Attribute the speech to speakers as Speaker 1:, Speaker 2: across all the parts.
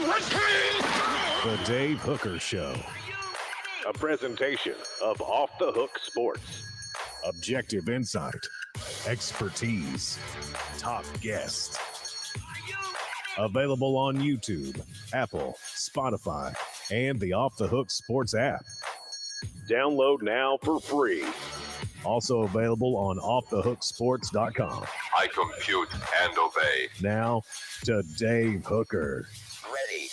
Speaker 1: The Dave Hooker Show. A presentation of Off the Hook Sports. Objective insight, expertise, top guests. Available on YouTube, Apple, Spotify, and the Off the Hook Sports app. Download now for free. Also available on offthehooksports.com.
Speaker 2: I compute and obey.
Speaker 1: Now to Dave Hooker.
Speaker 2: Ready.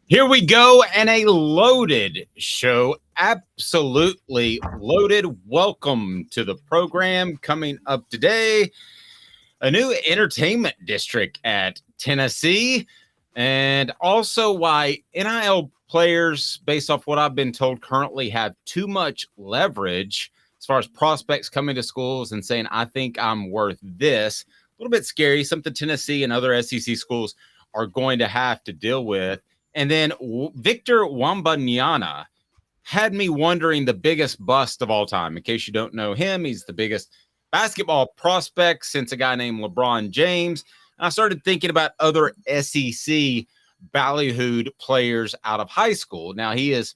Speaker 3: Here we go, and a loaded show, absolutely loaded. Welcome to the program. Coming up today, a new entertainment district at Tennessee, and also why NIL players, based off what I've been told, currently have too much leverage as far as prospects coming to schools and saying, I think I'm worth this. A little bit scary, something Tennessee and other SEC schools are going to have to deal with. And then Victor Wembanyama had me wondering the biggest bust of all time. In case you don't know him, he's the biggest basketball prospect since a guy named LeBron James. And I started thinking about other SEC ballyhooed players out of high school. Now, he is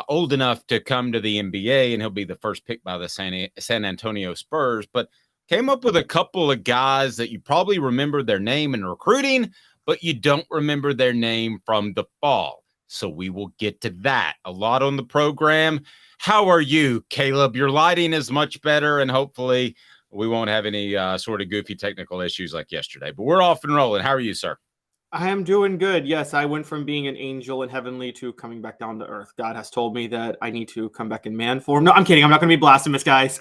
Speaker 3: old enough to come to the NBA, and he'll be the first pick by the San Antonio Spurs, but came up with a couple of guys that you probably remember their name in recruiting, but you don't remember their name from the fall. So we will get to that. A lot on the program. How are you, Caleb? Your lighting is much better, and hopefully we won't have any sort of goofy technical issues like yesterday. But we're off and rolling. How are you, sir?
Speaker 4: I am doing good. Yes, I went from being an angel in heavenly to coming back down to earth. God has told me that I need to come back in man form. No, I'm kidding. I'm not going to be blasphemous, guys.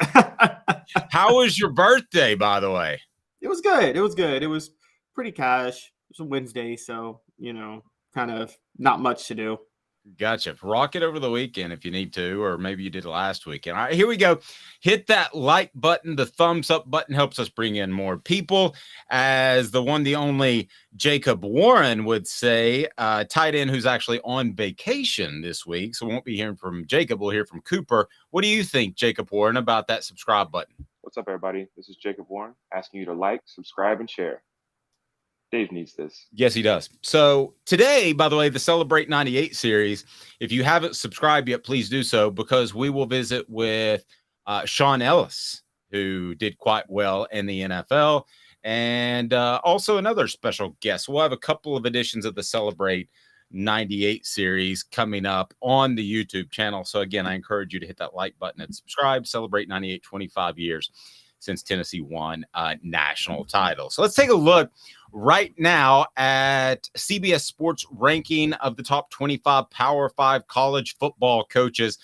Speaker 3: How was your birthday, by the way?
Speaker 4: It was good. It was good. It was pretty cash. It was a Wednesday, so, kind of not much to do.
Speaker 3: Gotcha. Rock it over the weekend if you need to, or maybe you did last weekend. All right, here we go. Hit that like button. The thumbs up button helps us bring in more people. As the one, the only Jacob Warren would say, tight end who's actually on vacation this week. So we won't be hearing from Jacob. We'll hear from Cooper. What do you think, Jacob Warren, about that subscribe button?
Speaker 5: What's up, everybody? This is Jacob Warren asking you to like, subscribe, and share. Dave needs this.
Speaker 3: Yes, he does. So today, by the way, the Celebrate 98 series, if you haven't subscribed yet, please do so, because we will visit with Sean Ellis, who did quite well in the NFL, and also another special guest. We'll have a couple of editions of the Celebrate 98 series coming up on the YouTube channel. So again, I encourage you to hit that like button and subscribe. Celebrate 98, 25 years since Tennessee won a national title. So let's take a look right now at CBS Sports ranking of the top 25 Power 5 college football coaches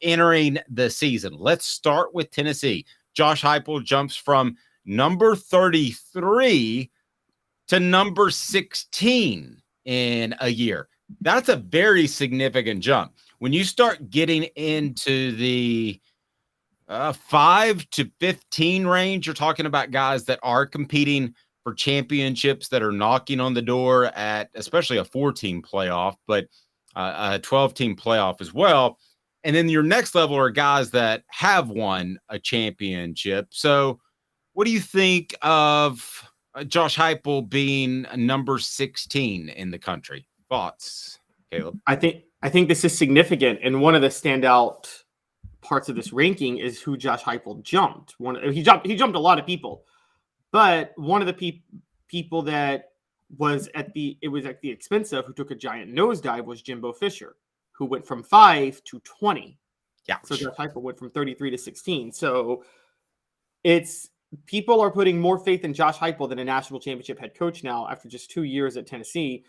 Speaker 3: entering the season. Let's start with Tennessee. Josh Heupel jumps from number 33 to number 16 in a year. That's a very significant jump. When you start getting into the 5 to 15 range, you're talking about guys that are competing for championships, that are knocking on the door at especially a 4-team playoff, but a 12-team playoff as well. And then your next level are guys that have won a championship. So what do you think of Josh Heupel being number 16 in the country? Thoughts, Caleb?
Speaker 4: I think this is significant, and one of the standout parts of this ranking is who Josh Heupel jumped. He jumped a lot of people, but one of the people that was at the expense of, who took a giant nosedive, was Jimbo Fisher, who went from 5 to 20.
Speaker 3: Yeah.
Speaker 4: So Josh Heupel went from 33 to 16. So people are putting more faith in Josh Heupel than a national championship head coach now after just 2 years at Tennessee.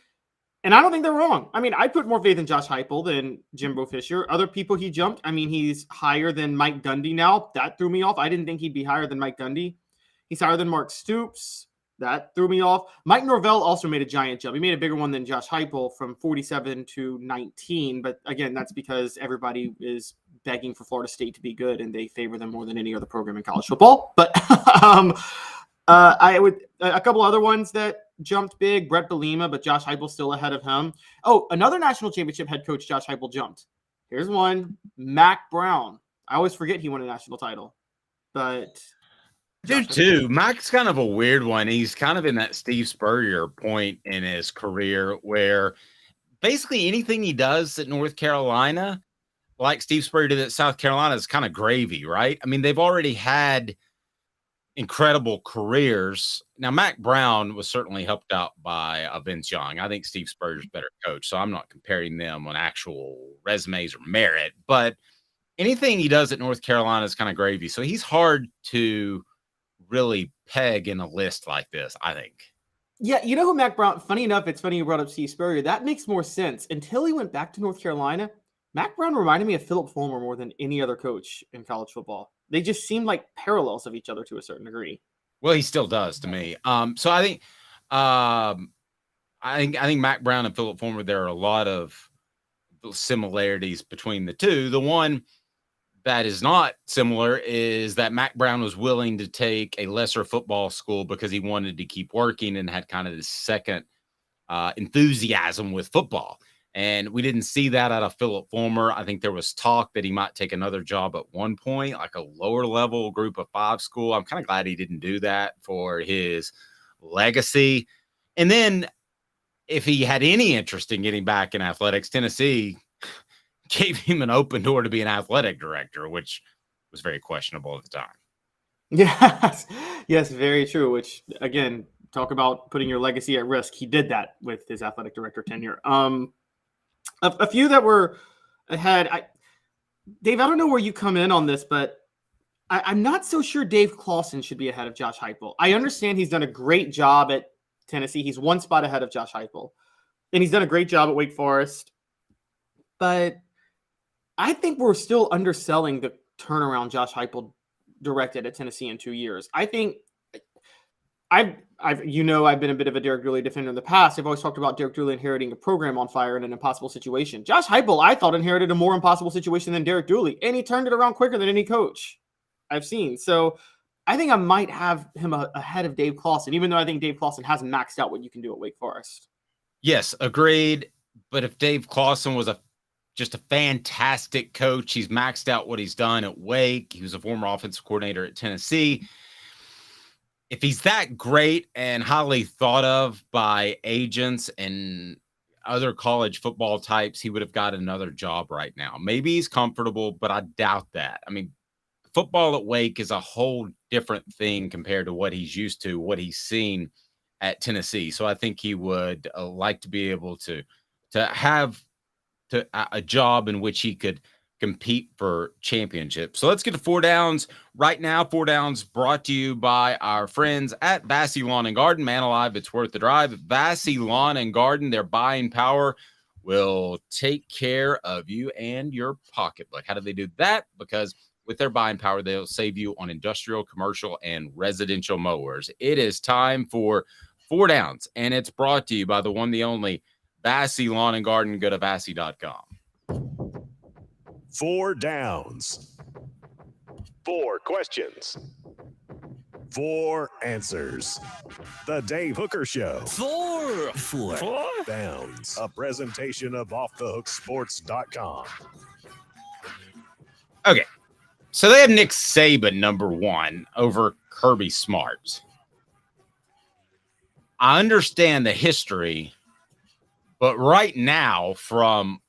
Speaker 4: And I don't think they're wrong. I mean, I put more faith in Josh Heupel than Jimbo Fisher. Other people he jumped, I mean, he's higher than Mike Gundy now. That threw me off. I didn't think he'd be higher than Mike Gundy. He's higher than Mark Stoops. That threw me off. Mike Norvell also made a giant jump. He made a bigger one than Josh Heupel, from 47 to 19. But again, that's because everybody is begging for Florida State to be good, and they favor them more than any other program in college football. But a couple other ones that jumped big. Brett Bielema, but Josh Heupel still ahead of him. Oh, another national championship head coach Josh Heupel jumped. Here's one. Mac Brown. I always forget he won a national title, but
Speaker 3: Do too. Mike's kind of a weird one. He's kind of in that Steve Spurrier point in his career where basically anything he does at North Carolina, like Steve Spurrier did at South Carolina, is kind of gravy, right? I mean, they've already had incredible careers. Now, Mac Brown was certainly helped out by Vince Young. I think Steve Spurrier's a better coach, so I'm not comparing them on actual resumes or merit, but anything he does at North Carolina is kind of gravy. So he's hard to really peg in a list like this, I think.
Speaker 4: Yeah, you know who Mac Brown, funny enough, it's funny you brought up Steve Spurrier. That makes more sense. Until he went back to North Carolina, Mac Brown reminded me of Philip Fulmer more than any other coach in college football. They just seemed like parallels of each other to a certain degree.
Speaker 3: Well, he still does to me. So I think Mac Brown and Philip Fulmer, there are a lot of similarities between the two. The one that is not similar is that Mac Brown was willing to take a lesser football school because he wanted to keep working and had kind of this second enthusiasm with football. And we didn't see that out of Philip Fulmer. I think there was talk that he might take another job at one point, like a lower level group of 5 school. I'm kind of glad he didn't do that for his legacy. And then if he had any interest in getting back in athletics, Tennessee gave him an open door to be an athletic director, which was very questionable at the time.
Speaker 4: Yes, very true. Which, again, talk about putting your legacy at risk. He did that with his athletic director tenure. A few that were ahead. Dave, I don't know where you come in on this, but I'm not so sure Dave Clawson should be ahead of Josh Heupel. I understand he's done a great job at Tennessee. He's one spot ahead of Josh Heupel, and he's done a great job at Wake Forest. But I think we're still underselling the turnaround Josh Heupel directed at Tennessee in 2 years. I think I've been a bit of a Derek Dooley defender in the past. I've always talked about Derek Dooley inheriting a program on fire in an impossible situation. Josh Heupel, I thought, inherited a more impossible situation than Derek Dooley, and he turned it around quicker than any coach I've seen. So I think I might have him ahead of Dave Clawson, even though I think Dave Clawson hasn't maxed out what you can do at Wake Forest.
Speaker 3: Yes, agreed. But if Dave Clawson was just a fantastic coach, he's maxed out what he's done at Wake. He was a former offensive coordinator at Tennessee. If he's that great and highly thought of by agents and other college football types, he would have got another job right now. Maybe he's comfortable, but I doubt that. I mean, football at Wake is a whole different thing compared to what he's used to, what he's seen at Tennessee. So I think he would like to be able to have a job in which he could compete for championships. So let's get to 4 Downs right now. 4 Downs brought to you by our friends at Vassy Lawn and Garden. Man alive, it's worth the drive. Vassy Lawn and Garden, their buying power will take care of you and your pocketbook. How do they do that? Because with their buying power, they'll save you on industrial, commercial, and residential mowers. It is time for 4 Downs, and it's brought to you by the one, the only Vassy Lawn and Garden. Go to vassy.com.
Speaker 1: 4 Downs. 4 questions. 4 answers. The Dave Hooker Show.
Speaker 6: 4
Speaker 1: Downs. A presentation of offthehooksports.com.
Speaker 3: Okay. So they have Nick Saban number 1 over Kirby Smart. I understand the history, but right now, from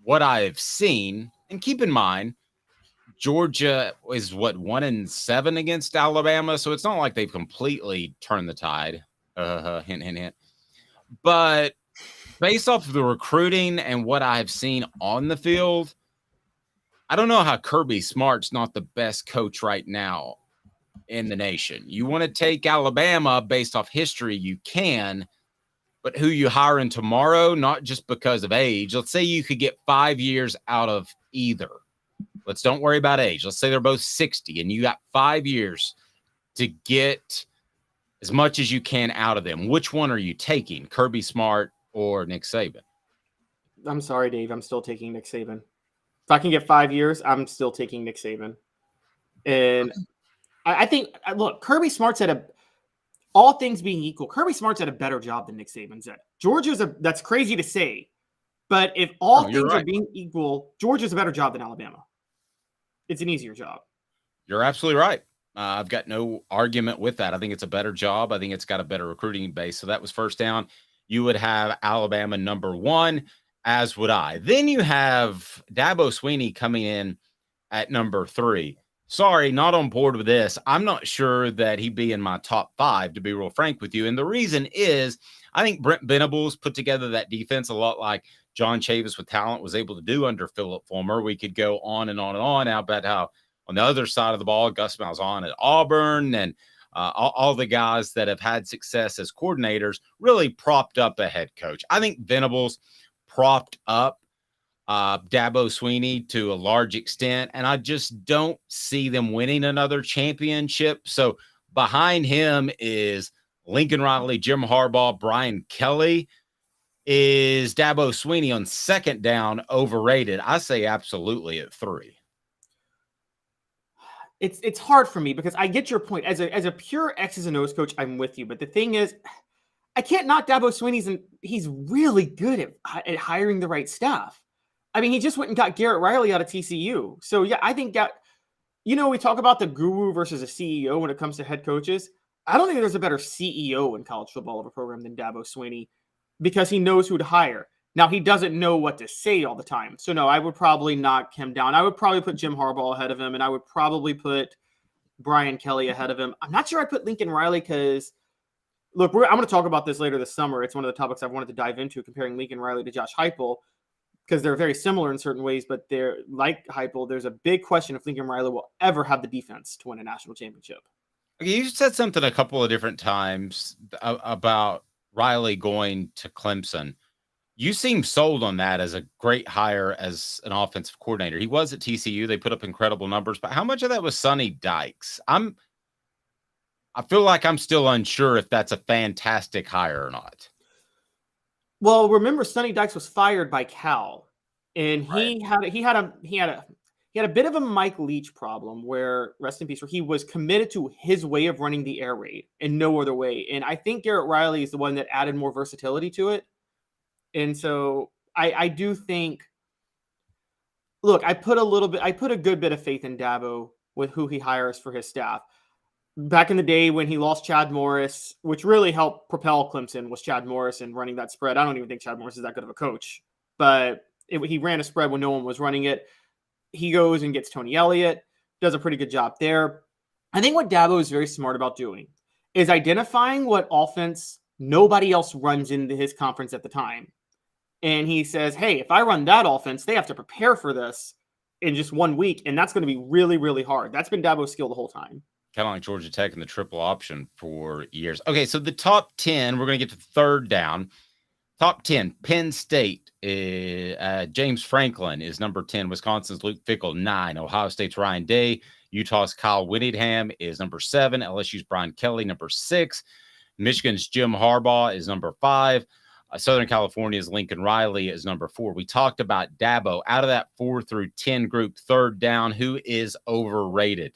Speaker 3: what I've seen, and keep in mind, Georgia is 1-7 against Alabama, so it's not like they've completely turned the tide. Hint, hint, hint. But based off of the recruiting and what I've seen on the field, I don't know how Kirby Smart's not the best coach right now in the nation. You want to take Alabama based off history, you can, but who you hiring tomorrow, not just because of age. Let's say you could get 5 years out of either. Let's don't worry about age. Let's say they're both 60 and you got 5 years to get as much as you can out of them. Which one are you taking, Kirby Smart or Nick Saban?
Speaker 4: I'm sorry, Dave. I'm still taking Nick Saban. If I can get 5 years, I'm still taking Nick Saban. And I think, look, Kirby Smart's all things being equal, Kirby Smart's at a better job than Nick Saban's at. That's crazy to say, but if all things are being equal, Georgia's a better job than Alabama. It's an easier job.
Speaker 3: You're absolutely right. I've got no argument with that. I think it's a better job. I think it's got a better recruiting base. So that was first down. You would have Alabama number 1, as would I. Then you have Dabo Swinney coming in at number 3. Sorry, not on board with this. I'm not sure that he'd be in my top 5, to be real frank with you. And the reason is I think Brent Venables put together that defense a lot like John Chavis with talent was able to do under Philip Fulmer. We could go on and on and on now about how on the other side of the ball, Gus Malzahn at Auburn and all the guys that have had success as coordinators really propped up a head coach. I think Venables propped up Dabo Swinney to a large extent, and I just don't see them winning another championship. So behind him is Lincoln Riley, Jim Harbaugh, Brian Kelly. Is Dabo Swinney on second down overrated? I say absolutely at 3.
Speaker 4: It's hard for me because I get your point. As a pure X's and O's coach, I'm with you. But the thing is, I can't knock Dabo Swinney. He's really good at hiring the right staff. I mean, he just went and got Garrett Riley out of TCU. So, yeah, I think that, we talk about the guru versus a CEO when it comes to head coaches. I don't think there's a better CEO in college football of a program than Dabo Swinney because he knows who to hire. Now, he doesn't know what to say all the time. So, no, I would probably knock him down. I would probably put Jim Harbaugh ahead of him, and I would probably put Brian Kelly ahead of him. I'm not sure I'd put Lincoln Riley because, look, I'm going to talk about this later this summer. It's one of the topics I've wanted to dive into, comparing Lincoln Riley to Josh Heupel, because they're very similar in certain ways, but they're like Heupel. There's a big question if Lincoln Riley will ever have the defense to win a national championship.
Speaker 3: Okay, you said something a couple of different times about Riley going to Clemson. You seem sold on that as a great hire as an offensive coordinator. He was at TCU. They put up incredible numbers, but how much of that was Sonny Dykes? I feel like I'm still unsure if that's a fantastic hire or not.
Speaker 4: Well, remember Sonny Dykes was fired by Cal, and he had a bit of a Mike Leach problem where, rest in peace, where he was committed to his way of running the air raid and no other way. And I think Garrett Riley is the one that added more versatility to it. And so I do think, look, I put a good bit of faith in Dabo with who he hires for his staff. Back in the day when he lost Chad Morris, which really helped propel Clemson, was Chad Morris and running that spread. I don't even think Chad Morris is that good of a coach, but he ran a spread when no one was running it. He goes and gets Tony Elliott, does a pretty good job there. I think what Dabo is very smart about doing is identifying what offense nobody else runs into his conference at the time. And he says, hey, if I run that offense, they have to prepare for this in just 1 week. And that's going to be really, really hard. That's been Dabo's skill the whole time.
Speaker 3: Kind of like Georgia Tech and the triple option for years. Okay, so the top 10, we're going to get to third down. Top 10, Penn State, James Franklin is number 10. Wisconsin's Luke Fickell, 9. Ohio State's Ryan Day. Utah's Kyle Whittingham is number 7. LSU's Brian Kelly, number 6. Michigan's Jim Harbaugh is number 5. Southern California's Lincoln Riley is number 4. We talked about Dabo. Out of that 4 through 10 group, third down, who is overrated?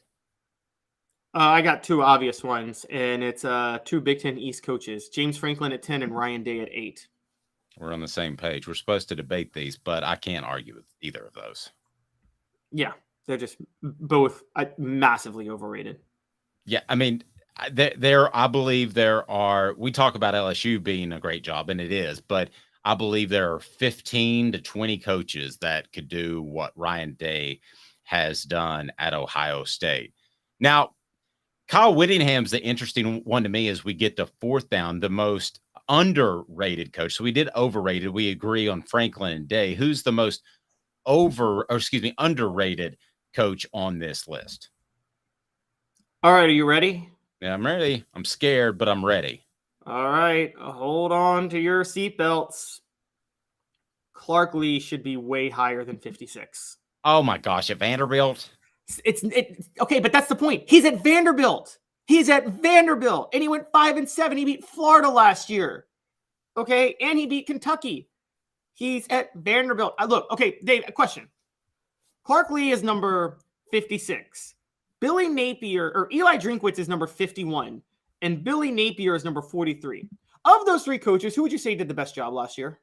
Speaker 4: I got 2 obvious ones, and it's 2 Big Ten East coaches, James Franklin at 10 and Ryan Day at 8.
Speaker 3: We're on the same page. We're supposed to debate these, but I can't argue with either of those.
Speaker 4: Yeah, they're just both massively overrated.
Speaker 3: Yeah, I mean, I believe there are, we talk about LSU being a great job, and it is, but I believe there are 15 to 20 coaches that could do what Ryan Day has done at Ohio State. Now, Kyle Whittingham's the interesting one to me as we get to fourth down, the most underrated coach. So we did overrated. We agree on Franklin and Day. Who's the most underrated coach on this list?
Speaker 4: All right, are you ready?
Speaker 3: Yeah, I'm ready. I'm scared, but I'm ready.
Speaker 4: All right, hold on to your seatbelts. Clark Lee should be way higher than 56.
Speaker 3: Oh my gosh, at Vanderbilt?
Speaker 4: It's okay, but that's the point. He's at Vanderbilt. And he went 5-7. He beat Florida last year. Okay, and he beat Kentucky. He's at Vanderbilt. Look, okay, Dave, a question. Clark Lee is number 56. Billy Napier or Eli Drinkwitz is number 51, and Billy Napier is number 43. Of those 3 coaches, who would you say did the best job last year?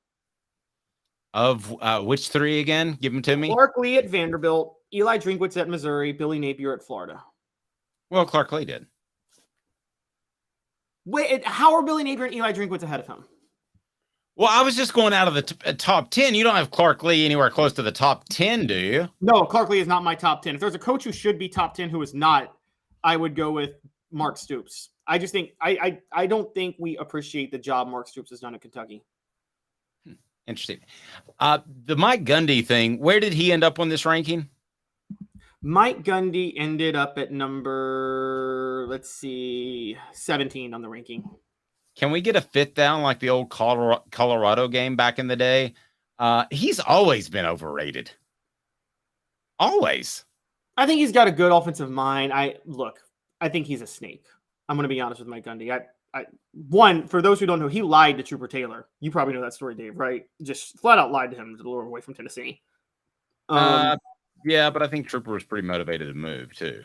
Speaker 3: Of which 3 again? Give them to me.
Speaker 4: Clark Lee at Vanderbilt, Eli Drinkwitz at Missouri, Billy Napier at Florida.
Speaker 3: Well, Clark Lee did.
Speaker 4: Wait, how are Billy Napier and Eli Drinkwitz ahead of him?
Speaker 3: Well, I was just going out of the top 10. You don't have Clark Lee anywhere close to the top 10, do you?
Speaker 4: No, Clark Lee is not my top 10. If there's a coach who should be top 10 who is not, I would go with Mark Stoops. I just think I don't think we appreciate the job Mark Stoops has done at Kentucky.
Speaker 3: Interesting. The Mike Gundy thing, where did he end up on this ranking?
Speaker 4: Mike Gundy ended up at number, 17 on the ranking.
Speaker 3: Can we get a fit down like the old Colorado game back in the day? He's always been overrated. Always.
Speaker 4: I think he's got a good offensive mind. I think he's a snake. I'm going to be honest with Mike Gundy. One, for those who don't know, he lied to Trooper Taylor. You probably know that story, Dave, right? Just flat out lied to him to lure him away from Tennessee.
Speaker 3: Yeah, but I think Trooper was pretty motivated to move too.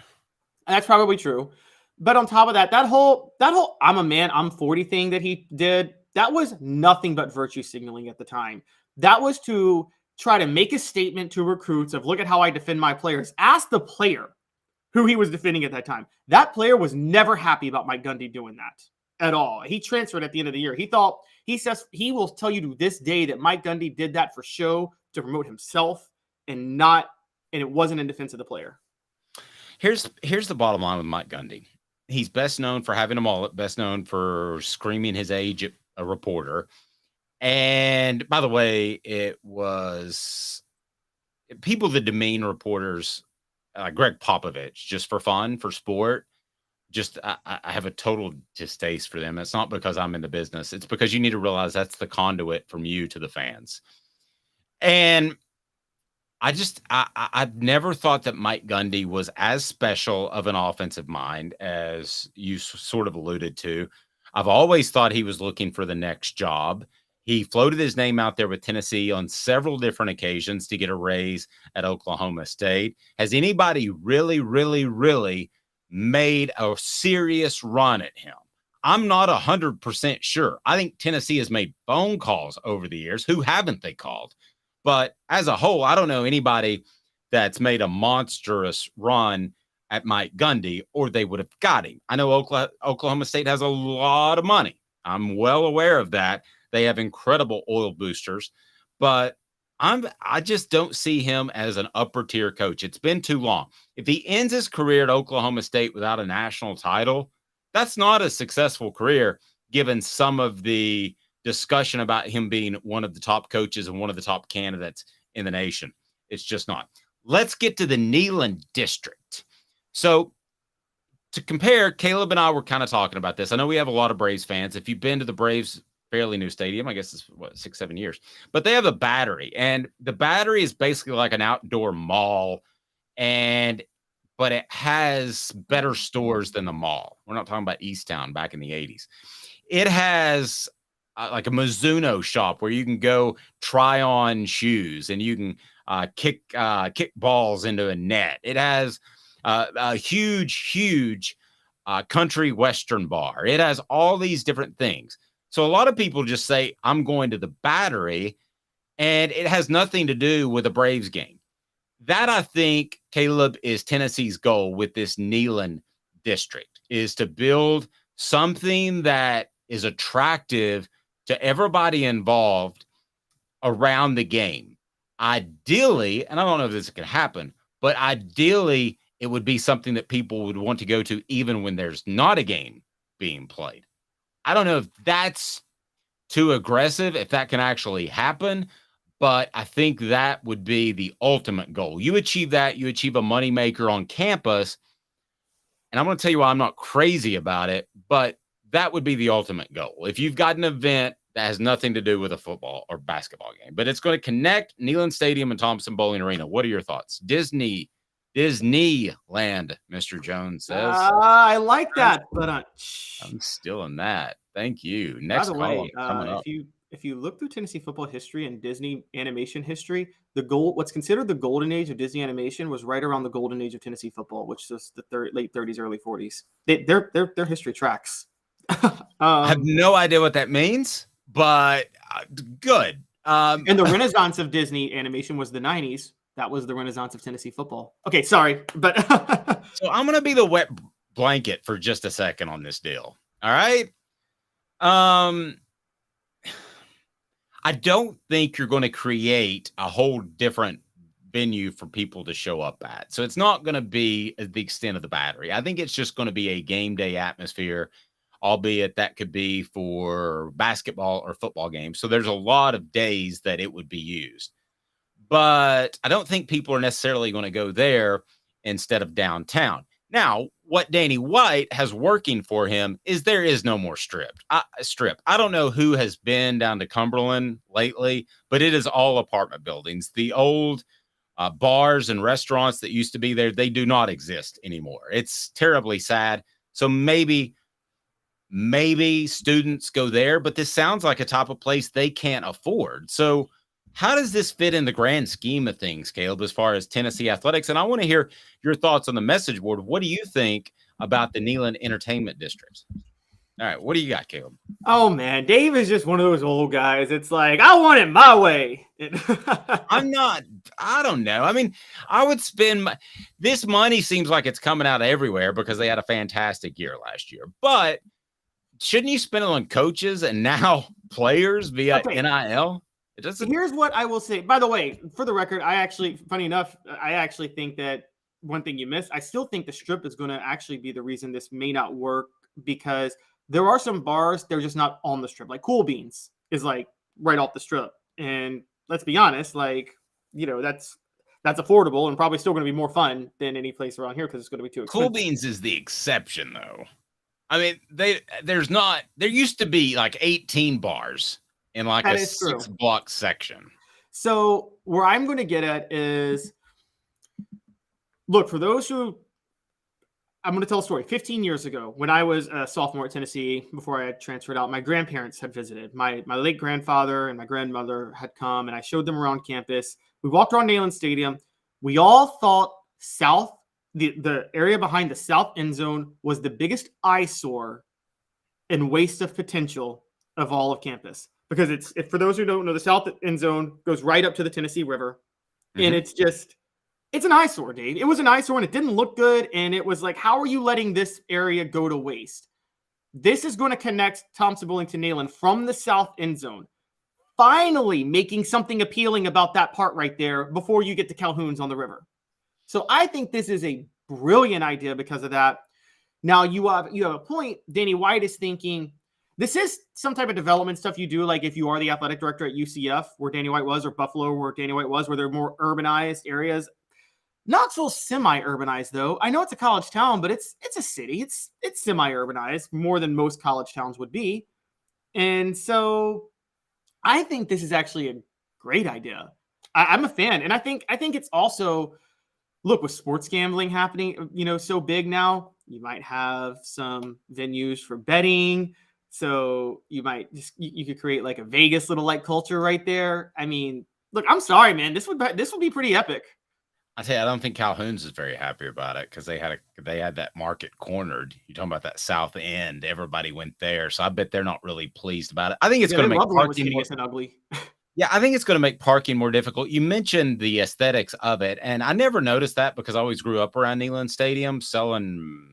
Speaker 4: That's probably true. But on top of that, that whole I'm a man, I'm 40 thing that he did, that was nothing but virtue signaling at the time. That was to try to make a statement to recruits of, look at how I defend my players. Ask the player who he was defending at that time. That player was never happy about Mike Gundy doing that at all. He transferred at the end of the year. He says he will tell you to this day that Mike Gundy did that for show to promote himself and it wasn't in defense of the player.
Speaker 3: Here's the bottom line with Mike Gundy. He's best known for having a mullet, best known for screaming his age at a reporter. And by the way, it was people that demean reporters, Greg Popovich, just for fun, for sport. Just I have a total distaste for them. It's not because I'm in the business. It's because you need to realize that's the conduit from you to the fans. And I've never thought that Mike Gundy was as special of an offensive mind as you sort of alluded to. I've always thought he was looking for the next job. He floated his name out there with Tennessee on several different occasions to get a raise at Oklahoma State. Has anybody really, really, really made a serious run at him? I'm not 100% sure. I think Tennessee has made phone calls over the years. Who haven't they called? But as a whole, I don't know anybody that's made a monstrous run at Mike Gundy, or they would have got him. I know Oklahoma State has a lot of money. I'm well aware of that. They have incredible oil boosters, but I just don't see him as an upper tier coach. It's been too long. If he ends his career at Oklahoma State without a national title, that's not a successful career, given some of the discussion about him being one of the top coaches and one of the top candidates in the nation. It's just not. Let's get to the Neyland District. So to compare, Caleb and I were kind of talking about this. I know we have a lot of Braves fans. If you've been to the Braves fairly new stadium, I guess it's 6-7 years, but they have a Battery, and the Battery is basically like an outdoor mall, but it has better stores than the mall. We're not talking about Easttown back in the 80s. It has like a Mizuno shop where you can go try on shoes and you can kick balls into a net. It has a huge country western bar. It has all these different things. So a lot of people just say, I'm going to the Battery, and it has nothing to do with a Braves game. That, I think, Caleb, is Tennessee's goal with this Neyland District, is to build something that is attractive to everybody involved around the game. Ideally, and I don't know if this can happen, but ideally, it would be something that people would want to go to even when there's not a game being played. I don't know if that's too aggressive, if that can actually happen, but I think that would be the ultimate goal. You achieve that, you achieve a moneymaker on campus, and I'm going to tell you why I'm not crazy about it, but that would be the ultimate goal. If you've got an event that has nothing to do with a football or basketball game, but it's going to connect Neyland Stadium and Thompson Bowling Arena. What are your thoughts? Disneyland, Mr. Jones says.
Speaker 4: I like that, but
Speaker 3: I'm still in that. Thank you. Next
Speaker 4: by the
Speaker 3: column
Speaker 4: way, if you look through Tennessee football history and Disney animation history, what's considered the golden age of Disney animation was right around the golden age of Tennessee football, which was the late 30s, early 40s. Their history tracks.
Speaker 3: I have no idea what that means, but good.
Speaker 4: And the renaissance of Disney animation was the 90s. That was the renaissance of Tennessee football. Okay, sorry, but
Speaker 3: so I'm going to be the wet blanket for just a second on this deal. All right. I don't think you're going to create a whole different venue for people to show up at. So it's not going to be the extent of the Battery. I think it's just going to be a game day atmosphere, albeit that could be for basketball or football games. So there's a lot of days that it would be used. But I don't think people are necessarily going to go there instead of downtown. Now, what Danny White has working for him is there is no more strip. I don't know who has been down to Cumberland lately, but it is all apartment buildings. The old bars and restaurants that used to be there, they do not exist anymore. It's terribly sad. So maybe students go there, but this sounds like a type of place they can't afford. So how does this fit in the grand scheme of things, Caleb, as far as Tennessee athletics? And I want to hear your thoughts on the message board. What do you think about the Neyland Entertainment District? All right, what do you got, Caleb?
Speaker 4: Oh, man, Dave is just one of those old guys. It's like, I want it my way.
Speaker 3: I don't know. I mean, I would spend this money seems like it's coming out of everywhere because they had a fantastic year last year. But shouldn't you spend it on coaches and now players via NIL? It doesn't.
Speaker 4: Here's what I will say. By the way, for the record, funny enough, I actually think that one thing you missed, I still think the strip is going to actually be the reason this may not work, because there are some bars, they're just not on the strip. Like Cool Beans is like right off the strip. And let's be honest, like, you know, that's affordable and probably still going to be more fun than any place around here because it's going to be too expensive.
Speaker 3: Cool Beans is the exception, though. I mean, there used to be like 18 bars in like a 6-block section.
Speaker 4: So where I'm going to get at is, look, for those who, I'm going to tell a story. 15 years ago, when I was a sophomore at Tennessee, before I had transferred out, my grandparents had visited. My late grandfather and my grandmother had come, and I showed them around campus. We walked around Neyland Stadium. We all thought the area behind the south end zone was the biggest eyesore and waste of potential of all of campus. Because for those who don't know, the south end zone goes right up to the Tennessee River. And it's an eyesore, Dave. It was an eyesore and it didn't look good. And it was like, how are you letting this area go to waste? This is going to connect Thompson-Boling to Neyland from the south end zone. Finally making something appealing about that part right there before you get to Calhoun's on the river. So I think this is a brilliant idea because of that. Now you have a point. Danny White is thinking, this is some type of development stuff you do, like if you are the athletic director at UCF, where Danny White was, or Buffalo, where Danny White was, where they're more urbanized areas. Knoxville's semi-urbanized, though. I know it's a college town, but it's a city. It's semi-urbanized, more than most college towns would be. And so I think this is actually a great idea. I'm a fan. And I think it's also, look, with sports gambling happening, so big now, you might have some venues for betting. So you might you could create like a Vegas little like culture right there. I mean, look, I'm sorry, man. This would be pretty epic.
Speaker 3: I tell you, I don't think Calhoun's is very happy about it because they had that market cornered. You're talking about that south end. Everybody went there, so I bet they're not really pleased about it. I think it's going to make parking more
Speaker 4: ugly.
Speaker 3: Yeah, I think it's going to make parking more difficult. You mentioned the aesthetics of it, and I never noticed that because I always grew up around Neyland Stadium, selling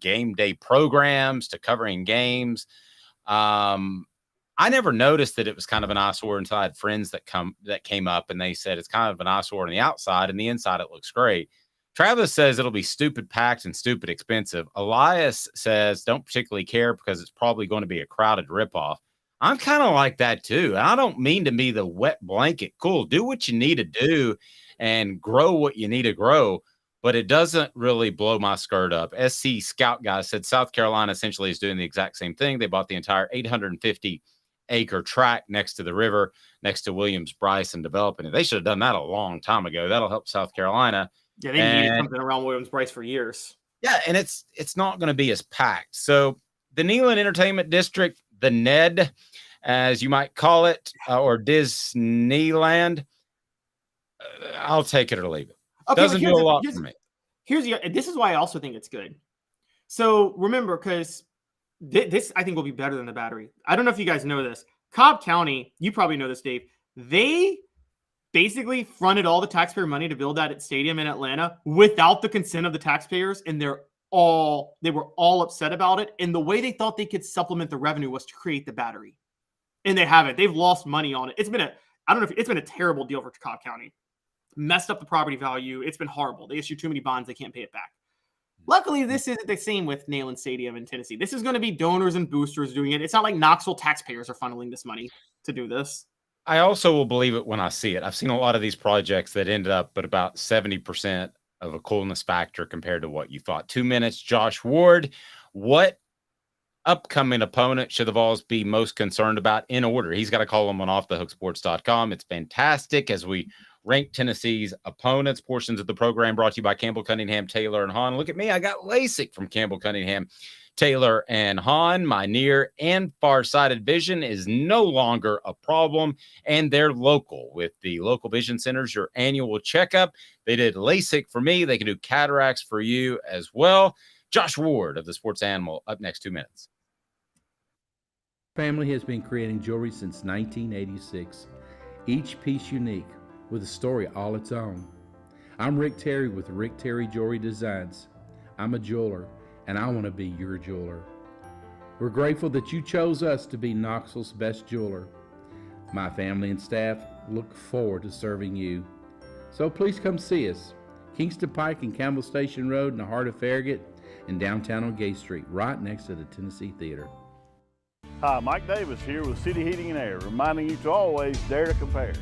Speaker 3: game day programs to covering games. I never noticed that it was kind of an eyesore until I had friends that came up and they said it's kind of an eyesore on the outside, and the inside it looks great. Travis says it'll be stupid packed and stupid expensive. Elias says don't particularly care because it's probably going to be a crowded ripoff. I'm kind of like that too. And I don't mean to be the wet blanket. Cool. Do what you need to do and grow what you need to grow. But it doesn't really blow my skirt up. SC Scout Guy said South Carolina essentially is doing the exact same thing. They bought the entire 850-acre tract next to the river, next to Williams-Brice, and developing it. They should have done that a long time ago. That'll help South Carolina.
Speaker 4: Yeah, they needed something around Williams-Brice for years.
Speaker 3: Yeah, and it's not going to be as packed. So the Neyland Entertainment District, the NED, as you might call it, or Disneyland, I'll take it or leave it.
Speaker 4: Okay,
Speaker 3: doesn't do a lot for me.
Speaker 4: This is why I also think it's good. So remember, because this I think will be better than the Battery. I don't know if you guys know this. Cobb County, you probably know this, Dave. They basically fronted all the taxpayer money to build that stadium in Atlanta without the consent of the taxpayers, and they're all upset about it. And the way they thought they could supplement the revenue was to create the battery. And they haven't. They've lost money on it. It's been a terrible deal for Cobb County. Messed up the property value. It's been horrible. They issue too many bonds. They can't pay it back. Luckily, this isn't the same with Neyland Stadium in Tennessee. This is going to be donors and boosters doing it. It's not like Knoxville taxpayers are funneling this money to do this.
Speaker 3: I also will believe it when I see it. I've seen a lot of these projects that ended up at about 70% of a coolness factor compared to what you thought. 2 minutes, Josh Ward. What upcoming opponent should the Vols be most concerned about in order? He's got a column on offthehooksports.com. It's fantastic as we rank Tennessee's opponents. Portions of the program brought to you by Campbell Cunningham, Taylor, and Hahn. Look at me. I got LASIK from Campbell Cunningham, Taylor, and Hahn. My near and far-sighted vision is no longer a problem, and they're local. With the local vision centers, your annual checkup. They did LASIK for me. They can do cataracts for you as well. Josh Ward of the Sports Animal up next. 2 minutes.
Speaker 6: Family has been creating jewelry since 1986, each piece unique with a story all its own. I'm Rick Terry with Rick Terry Jewelry Designs. I'm a jeweler, and I want to be your jeweler. We're grateful that you chose us to be Knoxville's best jeweler. My family and staff look forward to serving you. So please come see us. Kingston Pike and Campbell Station Road in the heart of Farragut and downtown on Gay Street, right next to the Tennessee Theater.
Speaker 7: Hi, Mike Davis here with City Heating and Air, reminding you to always dare to compare.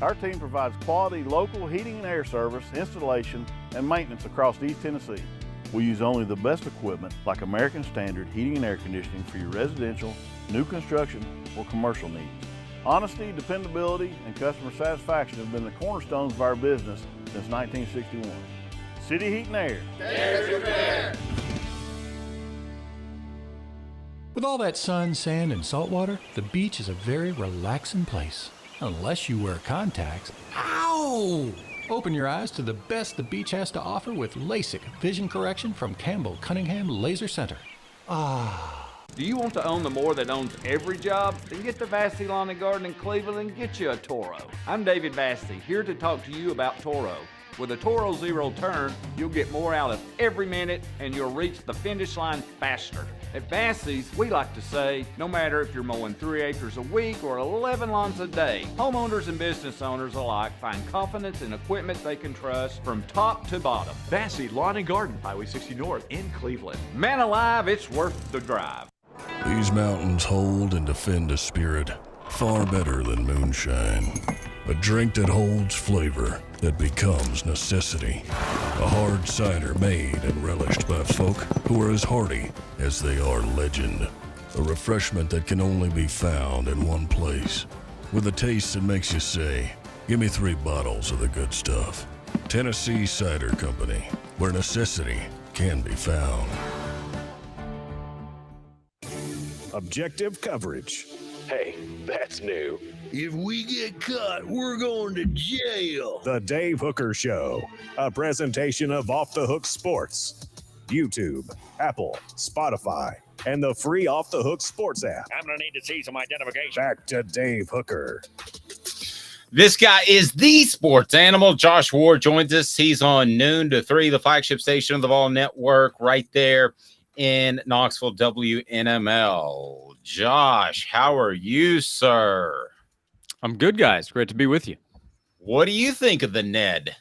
Speaker 7: Our team provides quality local heating and air service, installation, and maintenance across East Tennessee. We use only the best equipment like American Standard heating and air conditioning for your residential, new construction, or commercial needs. Honesty, dependability, and customer satisfaction have been the cornerstones of our business since 1961. City Heat and Air.
Speaker 8: Dare to compare.
Speaker 9: With all that sun, sand, and salt water, the beach is a very relaxing place. Unless you wear contacts. Ow! Open your eyes to the best the beach has to offer with LASIK vision correction from Campbell Cunningham Laser Center.
Speaker 10: Do you want to own the more that owns every job? Then get to Vassy Lawn and Garden in Cleveland and get you a Toro. I'm David Vassy, here to talk to you about Toro. With a Toro Zero Turn, you'll get more out of every minute and you'll reach the finish line faster. At Vassy's, we like to say, no matter if you're mowing 3 acres a week or 11 lawns a day, homeowners and business owners alike find confidence in equipment they can trust from top to bottom.
Speaker 8: Vassy Lawn and Garden, Highway 60 North in Cleveland.
Speaker 10: Man alive, it's worth the drive.
Speaker 11: These mountains hold and defend a spirit far better than moonshine. A drink that holds flavor, that becomes necessity. A hard cider made and relished by folk who are as hearty as they are legend. A refreshment that can only be found in one place. With a taste that makes you say, give me 3 bottles of the good stuff. Tennessee Cider Company, where necessity can be found.
Speaker 1: Objective coverage. Hey, that's new.
Speaker 11: If we get caught, we're going to jail.
Speaker 1: The Dave Hooker Show, a presentation of Off the Hook Sports. YouTube, Apple, Spotify, and the free Off the Hook Sports app.
Speaker 8: I'm going to need to see some identification.
Speaker 1: Back to Dave Hooker.
Speaker 3: This guy is the sports animal. Josh Ward joins us. He's on noon to 3, the flagship station of the Vol Network, right there in Knoxville, WNML. Josh, how are you, sir?
Speaker 12: I'm good, guys. Great to be with you.
Speaker 3: What do you think of the Ned?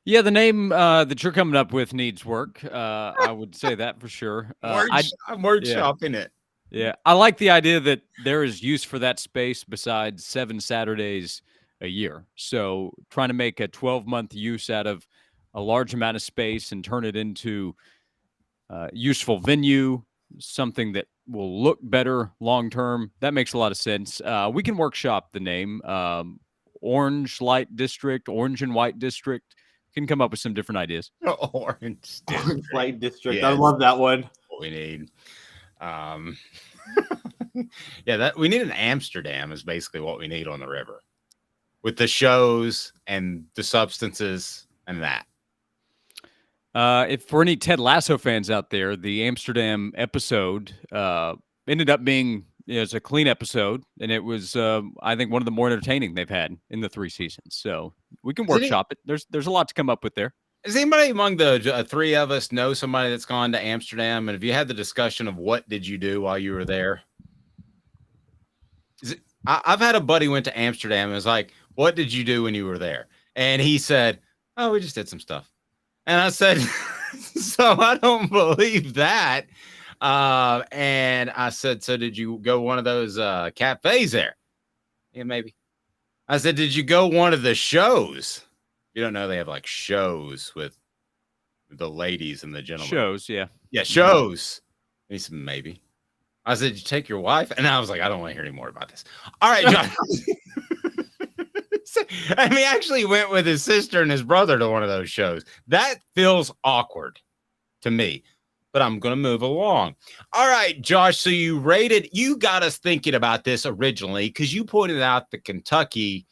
Speaker 12: Yeah, the name that you're coming up with needs work. I would say that for sure.
Speaker 3: I'm workshopping it.
Speaker 12: Yeah, I like the idea that there is use for that space besides 7 Saturdays a year. So trying to make a 12-month use out of a large amount of space and turn it into useful venue, something that will look better long-term. That makes a lot of sense. We can workshop the name. Orange Light District, Orange and White District. Can come up with some different ideas.
Speaker 3: Orange
Speaker 4: Light District.
Speaker 3: Yeah.
Speaker 4: I love that one.
Speaker 3: What we need. Yeah, that we need an Amsterdam is basically what we need on the river. With the shows and the substances and that.
Speaker 12: If for any Ted Lasso fans out there, the Amsterdam episode ended up being it's a clean episode, and it was I think one of the more entertaining they've had in the 3 seasons. So we can workshop it. There's a lot to come up with there.
Speaker 3: Does anybody among the three of us know somebody that's gone to Amsterdam? And have you had the discussion of what did you do while you were there? I've had a buddy went to Amsterdam and was like, what did you do when you were there? And he said, oh, we just did some stuff. And I said, so I don't believe that. And I said, so did you go one of those cafes there? Yeah, maybe. I said, did you go one of the shows? You don't know they have like shows with the ladies and the gentlemen.
Speaker 12: Shows, yeah.
Speaker 3: Yeah, shows. And he said, maybe. I said, did you take your wife? And I was like, I don't want to hear any more about this. All right, John. And he actually went with his sister and his brother to one of those shows. That feels awkward to me, but I'm going to move along. All right, Josh. So you got us thinking about this originally because you pointed out that Kentucky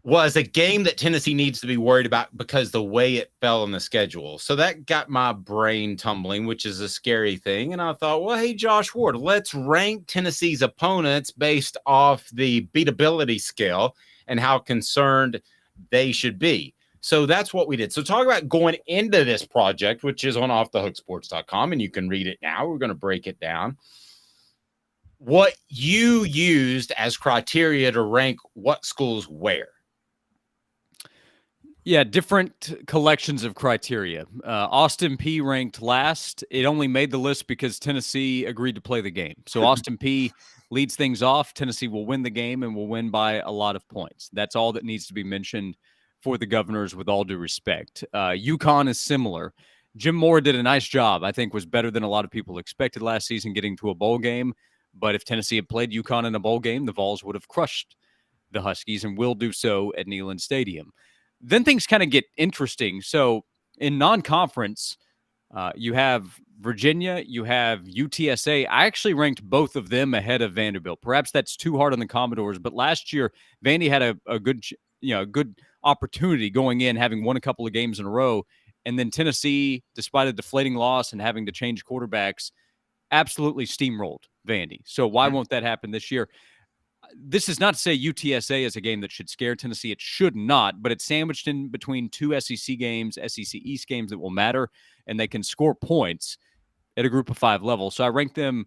Speaker 3: was a game that Tennessee needs to be worried about because the way it fell on the schedule. So that got my brain tumbling, which is a scary thing. And I thought, well, hey, Josh Ward, let's rank Tennessee's opponents based off the beatability scale and how concerned they should be. So that's what we did. So talk about going into this project, which is on offthehooksports.com, and you can read it now. We're going to break it down. What you used as criteria to rank what schools where.
Speaker 12: Yeah, different collections of criteria. Austin P ranked last. It only made the list because Tennessee agreed to play the game. So Austin P leads things off. Tennessee will win the game and will win by a lot of points. That's all that needs to be mentioned for the Governors, with all due respect. UConn is similar. Jim Moore did a nice job. I think was better than a lot of people expected last season getting to a bowl game. But if Tennessee had played UConn in a bowl game, the Vols would have crushed the Huskies and will do so at Neyland Stadium. Then things kind of get interesting. So in non-conference, you have Virginia, you have UTSA. I actually ranked both of them ahead of Vanderbilt. Perhaps that's too hard on the Commodores, but last year Vandy had a good opportunity going in, having won a couple of games in a row, and then Tennessee, despite a deflating loss and having to change quarterbacks, absolutely steamrolled Vandy. So why won't that happen this year? This is not to say UTSA is a game that should scare Tennessee. It should not, but it's sandwiched in between two SEC games, SEC East games that will matter, and they can score points at a group of 5 level. So I ranked them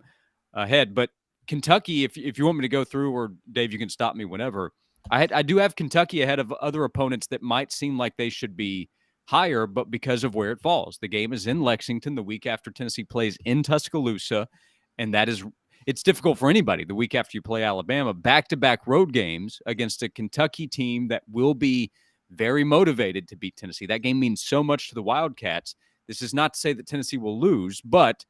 Speaker 12: ahead. But Kentucky, if you want me to go through, or Dave, you can stop me whenever. I do have Kentucky ahead of other opponents that might seem like they should be higher, but because of where it falls. The game is in Lexington the week after Tennessee plays in Tuscaloosa, and it's difficult for anybody the week after you play Alabama. Back-to-back road games against a Kentucky team that will be very motivated to beat Tennessee. That game means so much to the Wildcats. This is not to say that Tennessee will lose, but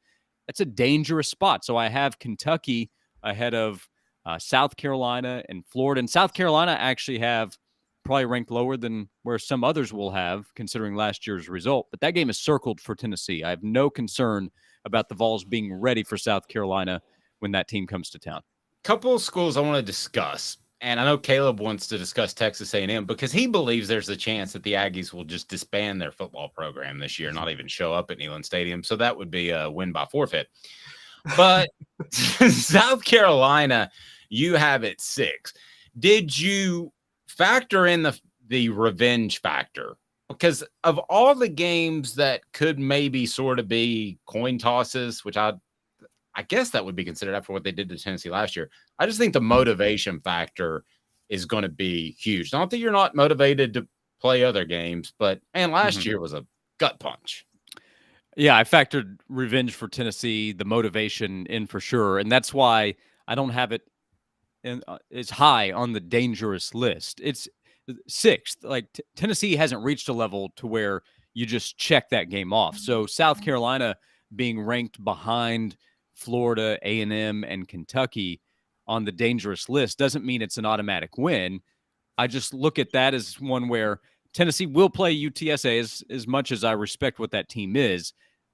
Speaker 12: that's a dangerous spot. So I have Kentucky ahead of South Carolina and Florida. And South Carolina actually have probably ranked lower than where some others will have, considering last year's result. But that game is circled for Tennessee. I have no concern about the Vols being ready for South Carolina when that team comes to town.
Speaker 3: Couple of schools I want to discuss, and I know Caleb wants to discuss Texas A&M because he believes there's a chance that the Aggies will just disband their football program this year, not even show up at Neyland Stadium. So that would be a win by forfeit. But South Carolina, you have it 6. Did you factor in the revenge factor? Because of all the games that could maybe sort of be coin tosses, which I guess that would be considered after what they did to Tennessee last year. I just think the motivation factor is going to be huge. Not that you're not motivated to play other games, but man, last year was a gut punch.
Speaker 12: Yeah, I factored revenge for Tennessee, the motivation in for sure. And that's why I don't have it as high on the dangerous list. It's 6th. Like Tennessee hasn't reached a level to where you just check that game off. So South Carolina being ranked behind Florida, A&M, and Kentucky on the dangerous list doesn't mean it's an automatic win. I just look at that as one where Tennessee will play UTSA as much as I respect what that team is.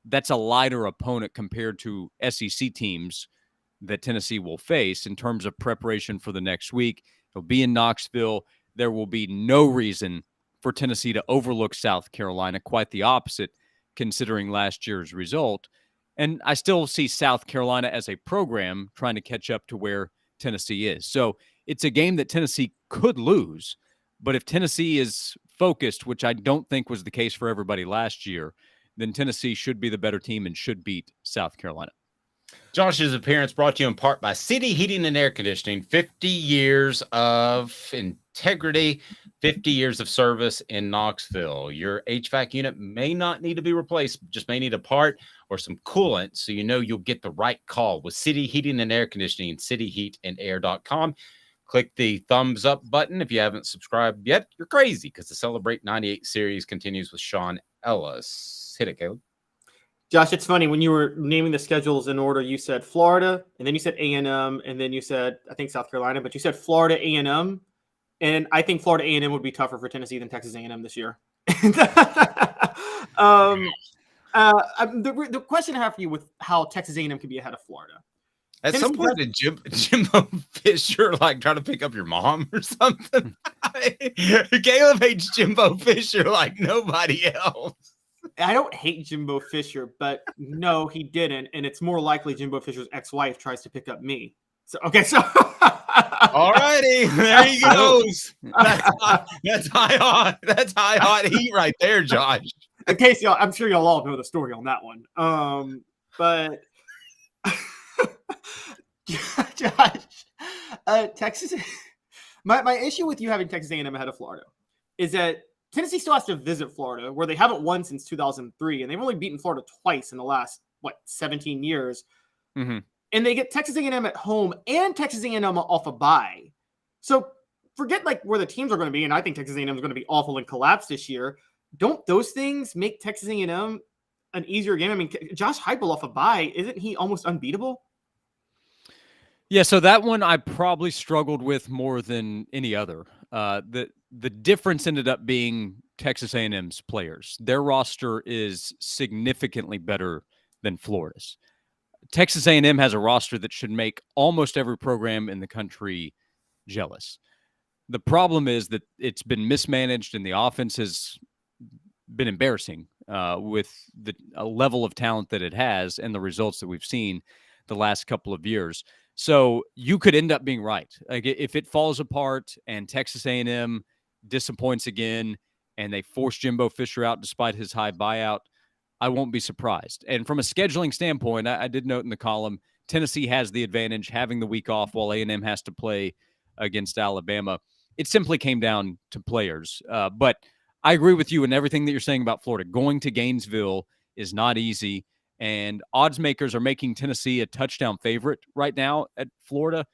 Speaker 12: That's a lighter opponent compared to SEC teams that Tennessee will face in terms of preparation for the next week. It'll be in Knoxville. There will be no reason for Tennessee to overlook South Carolina, quite the opposite, considering last year's result. And I still see South Carolina as a program trying to catch up to where Tennessee is. So it's a game that Tennessee could lose. But if Tennessee is focused, which I don't think was the case for everybody last year, then Tennessee should be the better team and should beat South Carolina.
Speaker 3: Josh's appearance brought to you in part by City Heating and Air Conditioning. 50 years of integrity, 50 years of service in Knoxville. Your HVAC unit may not need to be replaced, just may need a part or some coolant, so you know you'll get the right call with City Heating and Air Conditioning, cityheatandair.com. Click the thumbs up button. If you haven't subscribed yet, you're crazy, because the Celebrate 98 series continues with Sean Ellis. Hit it, Caleb.
Speaker 4: Josh, it's funny, when you were naming the schedules in order, you said Florida, and then you said A&M, and then you said, I think, South Carolina, but you said Florida A&M, and I think Florida A&M would be tougher for Tennessee than Texas A&M this year. The question I have for you with how Texas A&M could be ahead of Florida.
Speaker 3: At some point, did Jimbo Fisher like try to pick up your mom or something? Caleb hates Jimbo Fisher like nobody else.
Speaker 4: I don't hate Jimbo Fisher, but no, he didn't. And it's more likely Jimbo Fisher's ex-wife tries to pick up me. So, okay, so.
Speaker 3: All righty, there he goes. That's high hot heat right there, Josh.
Speaker 4: In case y'all, I'm sure y'all all know the story on that one. But Josh, Texas. My issue with you having Texas A&M ahead of Florida is that Tennessee still has to visit Florida, where they haven't won since 2003, and they've only beaten Florida twice in the last 17 years.
Speaker 12: Mm-hmm.
Speaker 4: And they get Texas A&M at home and Texas A&M off a bye. So forget like where the teams are going to be, and I think Texas A&M is going to be awful and collapse this year. Don't those things make Texas A&M an easier game? I mean, Josh Heupel off a bye, isn't he almost unbeatable?
Speaker 12: Yeah, so that one I probably struggled with more than any other. The difference ended up being Texas A&M's players. Their roster is significantly better than Florida's. Texas A&M has a roster that should make almost every program in the country jealous. The problem is that it's been mismanaged and the offense has been embarrassing with the level of talent that it has and the results that we've seen the last couple of years. So you could end up being right. Like if it falls apart and Texas A&M disappoints again and they force Jimbo Fisher out despite his high buyout, I won't be surprised. And from a scheduling standpoint, I did note in the column, Tennessee has the advantage having the week off while A&M has to play against Alabama. It simply came down to players. But I agree with you in everything that you're saying about Florida. Going to Gainesville is not easy. And odds makers are making Tennessee a touchdown favorite right now at Florida,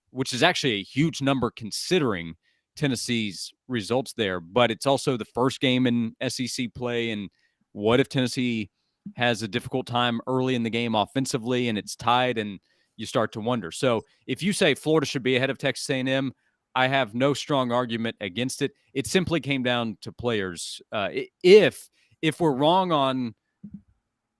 Speaker 12: which is actually a huge number considering Tennessee's results there. But it's also the first game in SEC play. And what if Tennessee has a difficult time early in the game offensively and it's tied and you start to wonder? So if you say Florida should be ahead of Texas A&M, I have no strong argument against it. It simply came down to players. If we're wrong on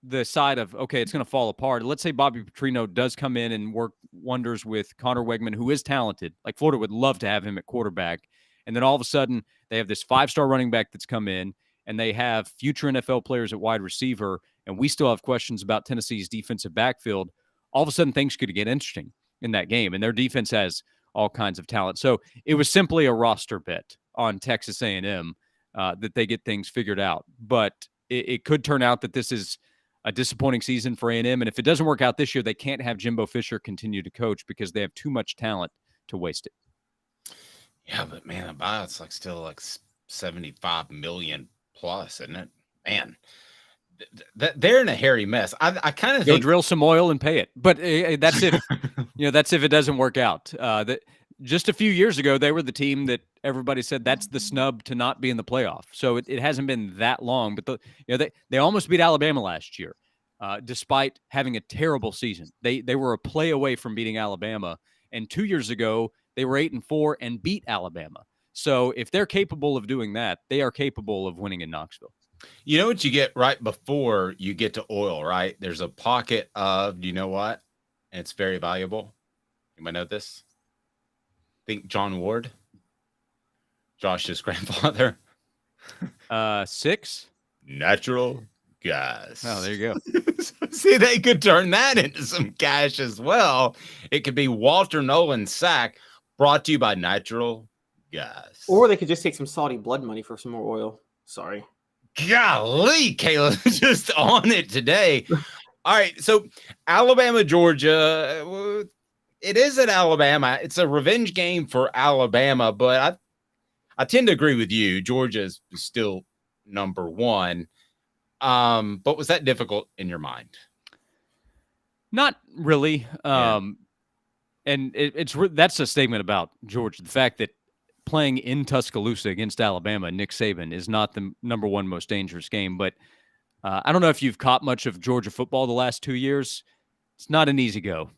Speaker 12: the side of, okay, it's going to fall apart. Let's say Bobby Petrino does come in and work wonders with Connor Wegman, who is talented. Like Florida would love to have him at quarterback. And then all of a sudden they have this 5-star running back that's come in and they have future NFL players at wide receiver. And we still have questions about Tennessee's defensive backfield. All of a sudden things could get interesting in that game. And their defense has all kinds of talent. So it was simply a roster bet on Texas A&M that they get things figured out. But it could turn out that this is a disappointing season for A&M. And if it doesn't work out this year, they can't have Jimbo Fisher continue to coach because they have too much talent to waste it.
Speaker 3: Yeah, but man, the buyout's like still like 75 million plus, isn't it? Man, they're in a hairy mess. I kind of
Speaker 12: go drill some oil and pay it. But that's if that's if it doesn't work out. Just a few years ago, they were the team that everybody said that's the snub to not be in the playoff. So it hasn't been that long, but they almost beat Alabama last year, despite having a terrible season. They were a play away from beating Alabama, and 2 years ago they were 8-4 and beat Alabama. So if they're capable of doing that, they are capable of winning in Knoxville.
Speaker 3: You know what you get right before you get to oil, right? There's a pocket of, you know what? And it's very valuable. You might know this. Think John Ward, Josh's grandfather.
Speaker 12: 6
Speaker 3: natural gas.
Speaker 12: Oh, there you go.
Speaker 3: See, they could turn that into some cash as well. It could be Walter Nolan Sack, brought to you by Natural guys.
Speaker 4: Or they could just take some Saudi blood money for some more oil. Sorry.
Speaker 3: Golly, Caleb, just on it today. All right, so Alabama, Georgia. It is at Alabama. It's a revenge game for Alabama, but I tend to agree with you. Georgia is still number one. But was that difficult in your mind?
Speaker 12: Not really. And that's a statement about Georgia. The fact that playing in Tuscaloosa against Alabama, Nick Saban, is not the number one most dangerous game. But I don't know if you've caught much of Georgia football the last 2 years. It's not an easy go.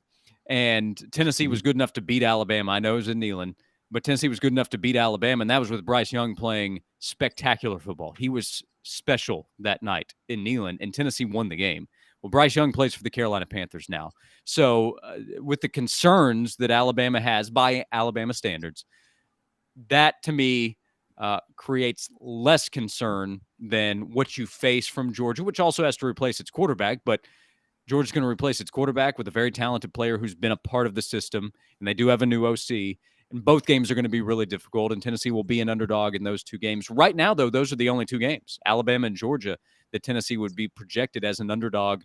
Speaker 12: And Tennessee was good enough to beat Alabama. I know it was in Neyland, but Tennessee was good enough to beat Alabama, and that was with Bryce Young playing spectacular football. He was special that night in Neyland, and Tennessee won the game. Well, Bryce Young plays for the Carolina Panthers now. So with the concerns that Alabama has by Alabama standards, that to me creates less concern than what you face from Georgia, which also has to replace its quarterback. But Georgia's going to replace its quarterback with a very talented player who's been a part of the system, and they do have a new OC. And both games are going to be really difficult, and Tennessee will be an underdog in those two games. Right now, though, those are the only two games, Alabama and Georgia, that Tennessee would be projected as an underdog.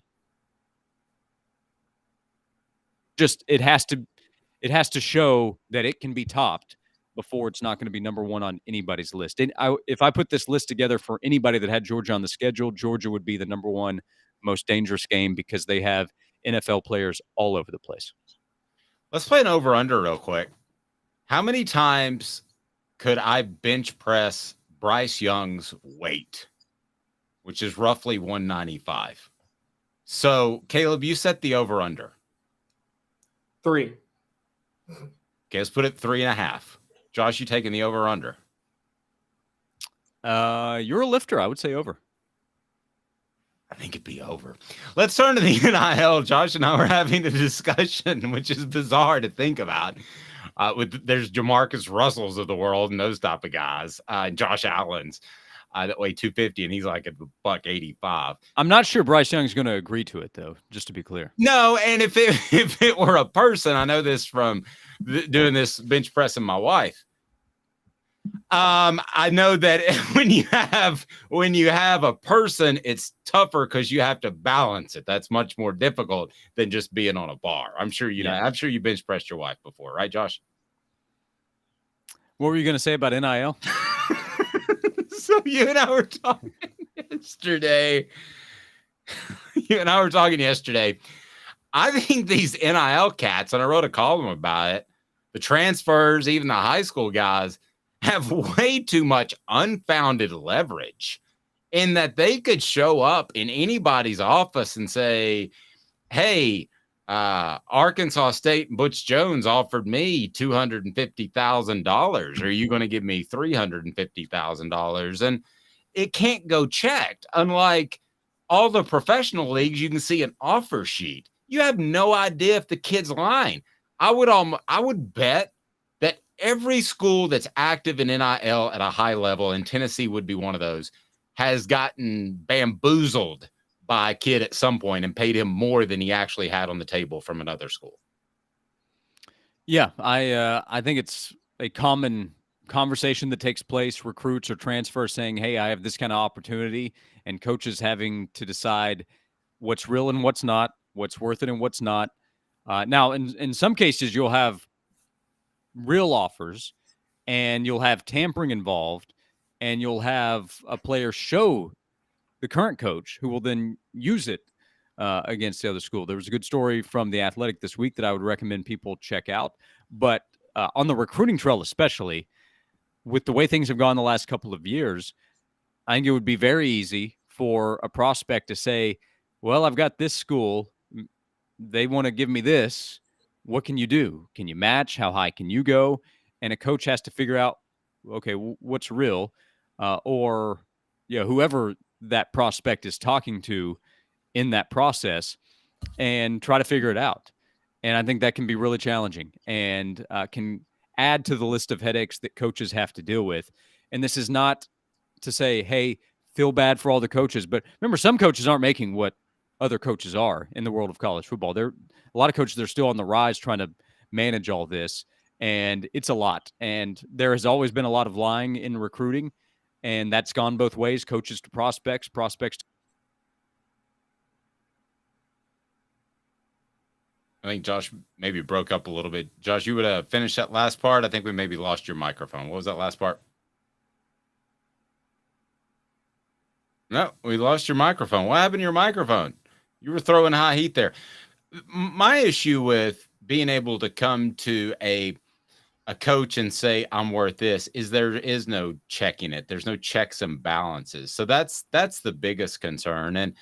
Speaker 12: Just it has to show that it can be topped before it's not going to be number one on anybody's list. And if I put this list together for anybody that had Georgia on the schedule, Georgia would be the number one most dangerous game because they have NFL players all over the place.
Speaker 3: Let's play an over-under real quick. How many times could I bench press Bryce Young's weight, which is roughly 195? So, Caleb, you set the over-under.
Speaker 4: 3.
Speaker 3: Okay, let's put it 3.5. Josh, you taking the over-under?
Speaker 12: You're a lifter. I would say over.
Speaker 3: I think it'd be over. Let's turn to the NIL. Josh and I were having a discussion, which is bizarre to think about. There's Jamarcus Russells of the world and those type of guys. Josh Allen's that weigh 250, and he's like a $185.
Speaker 12: I'm not sure Bryce Young's going to agree to it, though, just to be clear.
Speaker 3: No, and if it were a person, I know this from doing this bench pressing my wife. I know that when you have a person, it's tougher because you have to balance it. That's much more difficult than just being on a bar. I'm sure you know. I'm sure you bench pressed your wife before, right, Josh?
Speaker 12: What were you going to say about NIL?
Speaker 3: So you and I were talking yesterday. I think these NIL cats, and I wrote a column about it, the transfers, even the high school guys, have way too much unfounded leverage in that they could show up in anybody's office and say, hey, Arkansas State and Butch Jones offered me $250,000. Are you going to give me $350,000? And it can't go checked. Unlike all the professional leagues, you can see an offer sheet. You have no idea if the kid's lying. I would bet that every school that's active in NIL at a high level, and Tennessee would be one of those, has gotten bamboozled by a kid at some point and paid him more than he actually had on the table from another school.
Speaker 12: Yeah, I think it's a common conversation that takes place. Recruits or transfers saying, hey, I have this kind of opportunity, and coaches having to decide what's real and what's not, what's worth it and what's not. Now, in some cases, you'll have real offers and you'll have tampering involved, and you'll have a player show the current coach who will then use it against the other school. There was a good story from The Athletic this week that I would recommend people check out. But on the recruiting trail, especially with the way things have gone the last couple of years, I think it would be very easy for a prospect to say, well, I've got this school. They want to give me this. What can you do? Can you match? How high can you go? And a coach has to figure out, okay, what's real? Or whoever that prospect is talking to in that process, and try to figure it out. And I think that can be really challenging and can add to the list of headaches that coaches have to deal with. And this is not to say, hey, feel bad for all the coaches. But remember, some coaches aren't making what other coaches are in the world of college football. There are a lot of coaches that are still on the rise trying to manage all this. And it's a lot. And there has always been a lot of lying in recruiting, and that's gone both ways, coaches to prospects, prospects to—
Speaker 3: I think Josh maybe broke up a little bit. Josh, you would have finished that last part. I think we maybe lost your microphone. What was that last part? No, we lost your microphone. What happened to your microphone? You were throwing high heat there. My issue with being able to come to a coach and say, I'm worth this, is there is no checking it. There's no checks and balances. So that's the biggest concern. And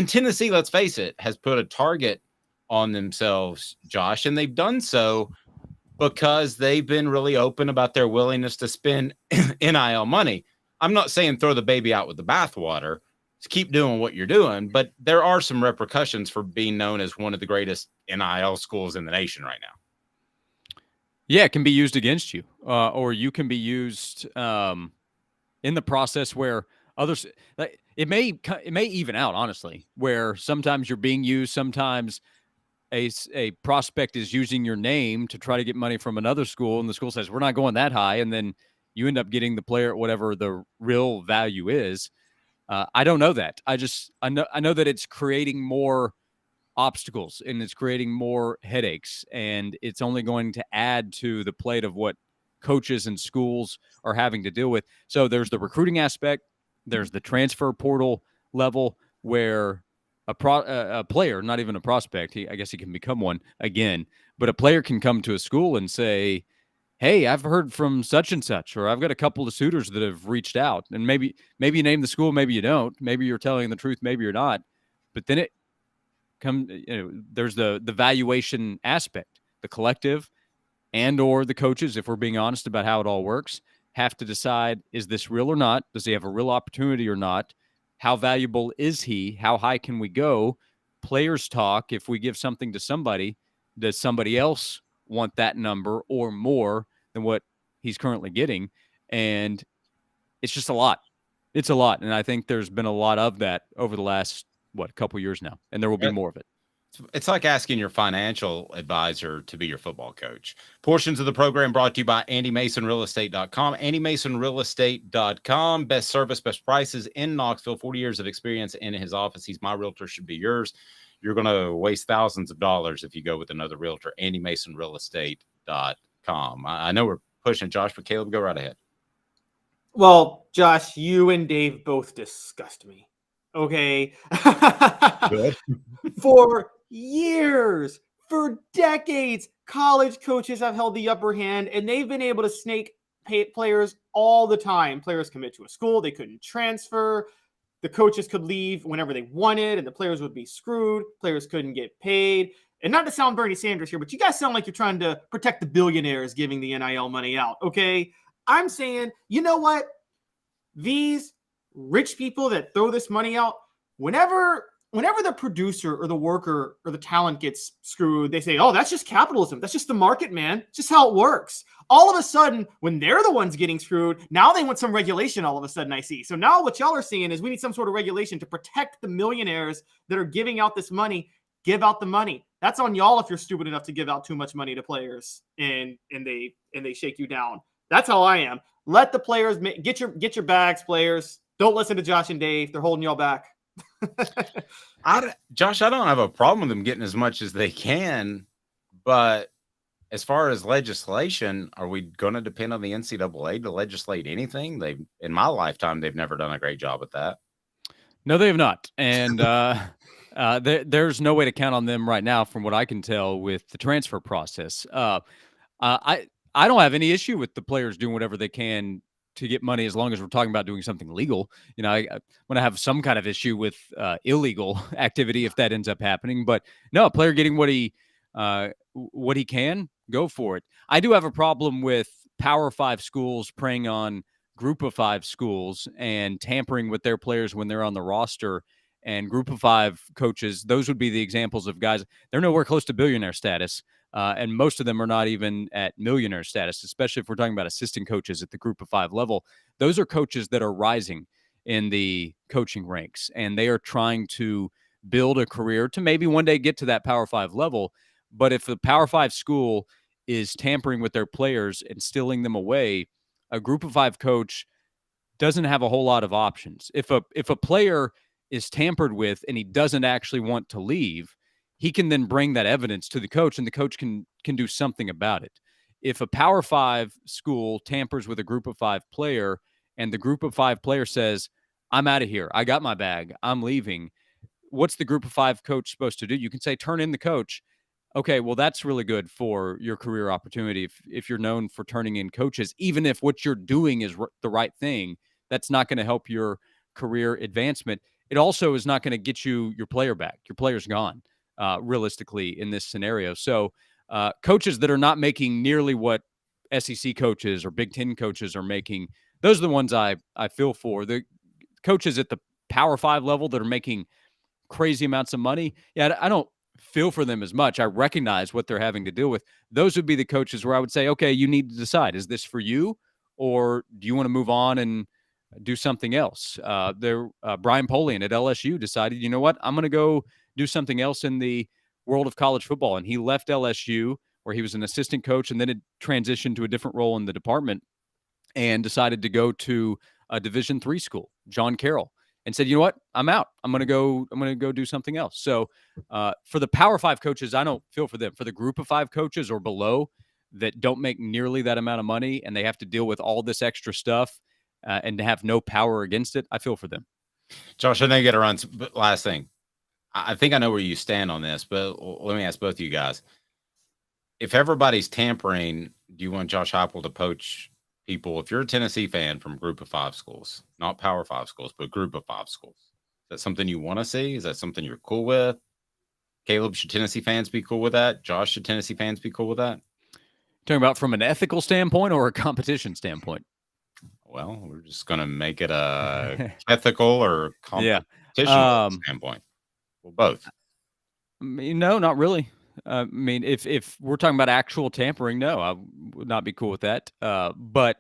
Speaker 3: Tennessee, let's face it, has put a target on themselves, Josh, and they've done so because they've been really open about their willingness to spend NIL money. I'm not saying throw the baby out with the bathwater. Just keep doing what you're doing, but there are some repercussions for being known as one of the greatest NIL schools in the nation right now.
Speaker 12: Yeah, it can be used against you, or you can be used in the process where others, like, it may even out, honestly, where sometimes you're being used, sometimes a prospect is using your name to try to get money from another school, and the school says, we're not going that high, and then you end up getting the player at whatever the real value is. I don't know that. I know that it's creating more obstacles and it's creating more headaches, and it's only going to add to the plate of what coaches and schools are having to deal with. So there's the recruiting aspect, there's the transfer portal level where a player, not even a prospect, I guess he can become one again, but a player can come to a school and say, hey, I've heard from such and such, or I've got a couple of suitors that have reached out. And maybe you name the school, maybe you don't. Maybe you're telling the truth, maybe you're not. But then there's the valuation aspect. The collective and or the coaches, if we're being honest about how it all works, have to decide, is this real or not? Does he have a real opportunity or not? How valuable is he? How high can we go? Players talk. If we give something to somebody, does somebody else want that number or more than what he's currently getting? And it's just a lot. It's a lot. And I think there's been a lot of that over the last, couple years now. And there will be more of it.
Speaker 3: It's like asking your financial advisor to be your football coach. Portions of the program brought to you by AndyMasonRealEstate.com. AndyMasonRealEstate.com. Best service, best prices in Knoxville. 40 years of experience in his office. He's my realtor, should be yours. You're going to waste thousands of dollars if you go with another realtor. AndyMasonRealEstate.com. I know we're pushing Josh, but Caleb, go right ahead.
Speaker 4: Well, Josh, you and Dave both disgust me. Okay.
Speaker 3: Good.
Speaker 4: For years, for decades, college coaches have held the upper hand, and they've been able to snake pay players all the time. Players commit to a school, they couldn't transfer. The coaches could leave whenever they wanted, and the players would be screwed. Players couldn't get paid. And not to sound Bernie Sanders here, but you guys sound like you're trying to protect the billionaires giving the NIL money out, okay? I'm saying, you know what? These rich people that throw this money out, whenever the producer or the worker or the talent gets screwed, they say, oh, that's just capitalism. That's just the market, man. It's just how it works. All of a sudden, when they're the ones getting screwed, now they want some regulation all of a sudden, I see. So now what y'all are seeing is we need some sort of regulation to protect the millionaires that are giving out this money. Give out the money. That's on y'all if you're stupid enough to give out too much money to players and they shake you down. That's how I am. Let the players get your bags, players. Don't listen to Josh and Dave. They're holding y'all back.
Speaker 3: Josh, I don't have a problem with them getting as much as they can, but as far as legislation, are we going to depend on the NCAA to legislate anything? In my lifetime, they've never done a great job at that.
Speaker 12: No, they have not. And there's no way to count on them right now, from what I can tell, with the transfer process. I don't have any issue with the players doing whatever they can to get money, as long as we're talking about doing something legal. You know, I want to have some kind of issue with illegal activity if that ends up happening. But no, a player getting what he can, go for it. I do have a problem with Power 5 schools preying on Group of 5 schools and tampering with their players when they're on the roster. And Group of 5 coaches, those would be the examples of guys. They're nowhere close to billionaire status. And most of them are not even at millionaire status, especially if we're talking about assistant coaches at the Group of 5 level. Those are coaches that are rising in the coaching ranks, and they are trying to build a career to maybe one day get to that Power 5 level. But if the Power 5 school is tampering with their players and stealing them away, a group of 5 coach doesn't have a whole lot of options. If a player is tampered with and he doesn't actually want to leave, he can then bring that evidence to the coach, and the coach can do something about it. If a Power 5 school tampers with a group of 5 player and the group of 5 player says, I'm out of here, I got my bag, I'm leaving, what's the group of 5 coach supposed to do? You can say, turn in the coach. Okay, well, that's really good for your career opportunity. If you're known for turning in coaches, even if what you're doing is the right thing, that's not going to help your career advancement. It also is not going to get you your player back. Your player's gone, realistically, in this scenario. So coaches that are not making nearly what SEC coaches or Big Ten coaches are making, those are the ones I feel for. The coaches at the Power 5 level that are making crazy amounts of money, yeah, I don't feel for them as much. I recognize what they're having to deal with. Those would be the coaches where I would say, okay, you need to decide, is this for you, or do you want to move on and do something else? Brian Polian at LSU decided, you know what, I'm going to go do something else in the world of college football. And he left LSU, where he was an assistant coach, and then it transitioned to a different role in the department and decided to go to a Division III school, John Carroll, and said, you know what, I'm out. I'm going to go do something else. So for the Power 5 coaches, I don't feel for them. For the group of 5 coaches or below that don't make nearly that amount of money and they have to deal with all this extra stuff and to have no power against it, I feel for them.
Speaker 3: Josh, I know you got to run. But last thing, I think I know where you stand on this, but let me ask both of you guys. If everybody's tampering, do you want Josh Heupel to poach people? If you're a Tennessee fan from group of 5 schools, not Power 5 schools, but group of 5 schools, is that something you want to see? Is that something you're cool with? Caleb, should Tennessee fans be cool with that? Josh, should Tennessee fans be cool with that?
Speaker 12: Talking about from an ethical standpoint or a competition standpoint?
Speaker 3: Well, we're just going to make it a ethical or competition standpoint. Well, both.
Speaker 12: No, not really. I mean, if we're talking about actual tampering, no, I would not be cool with that. But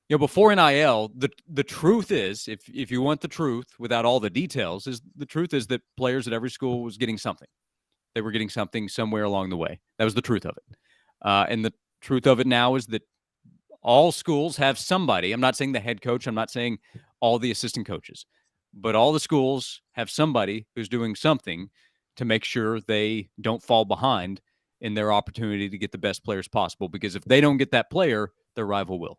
Speaker 12: you know, before NIL, the truth is, if you want the truth without all the details, is the truth is that players at every school was getting something. They were getting something somewhere along the way. That was the truth of it. And the truth of it now is that all schools have somebody. I'm not saying the head coach. I'm not saying all the assistant coaches, but all the schools have somebody who's doing something to make sure they don't fall behind in their opportunity to get the best players possible. Because if they don't get that player, their rival will.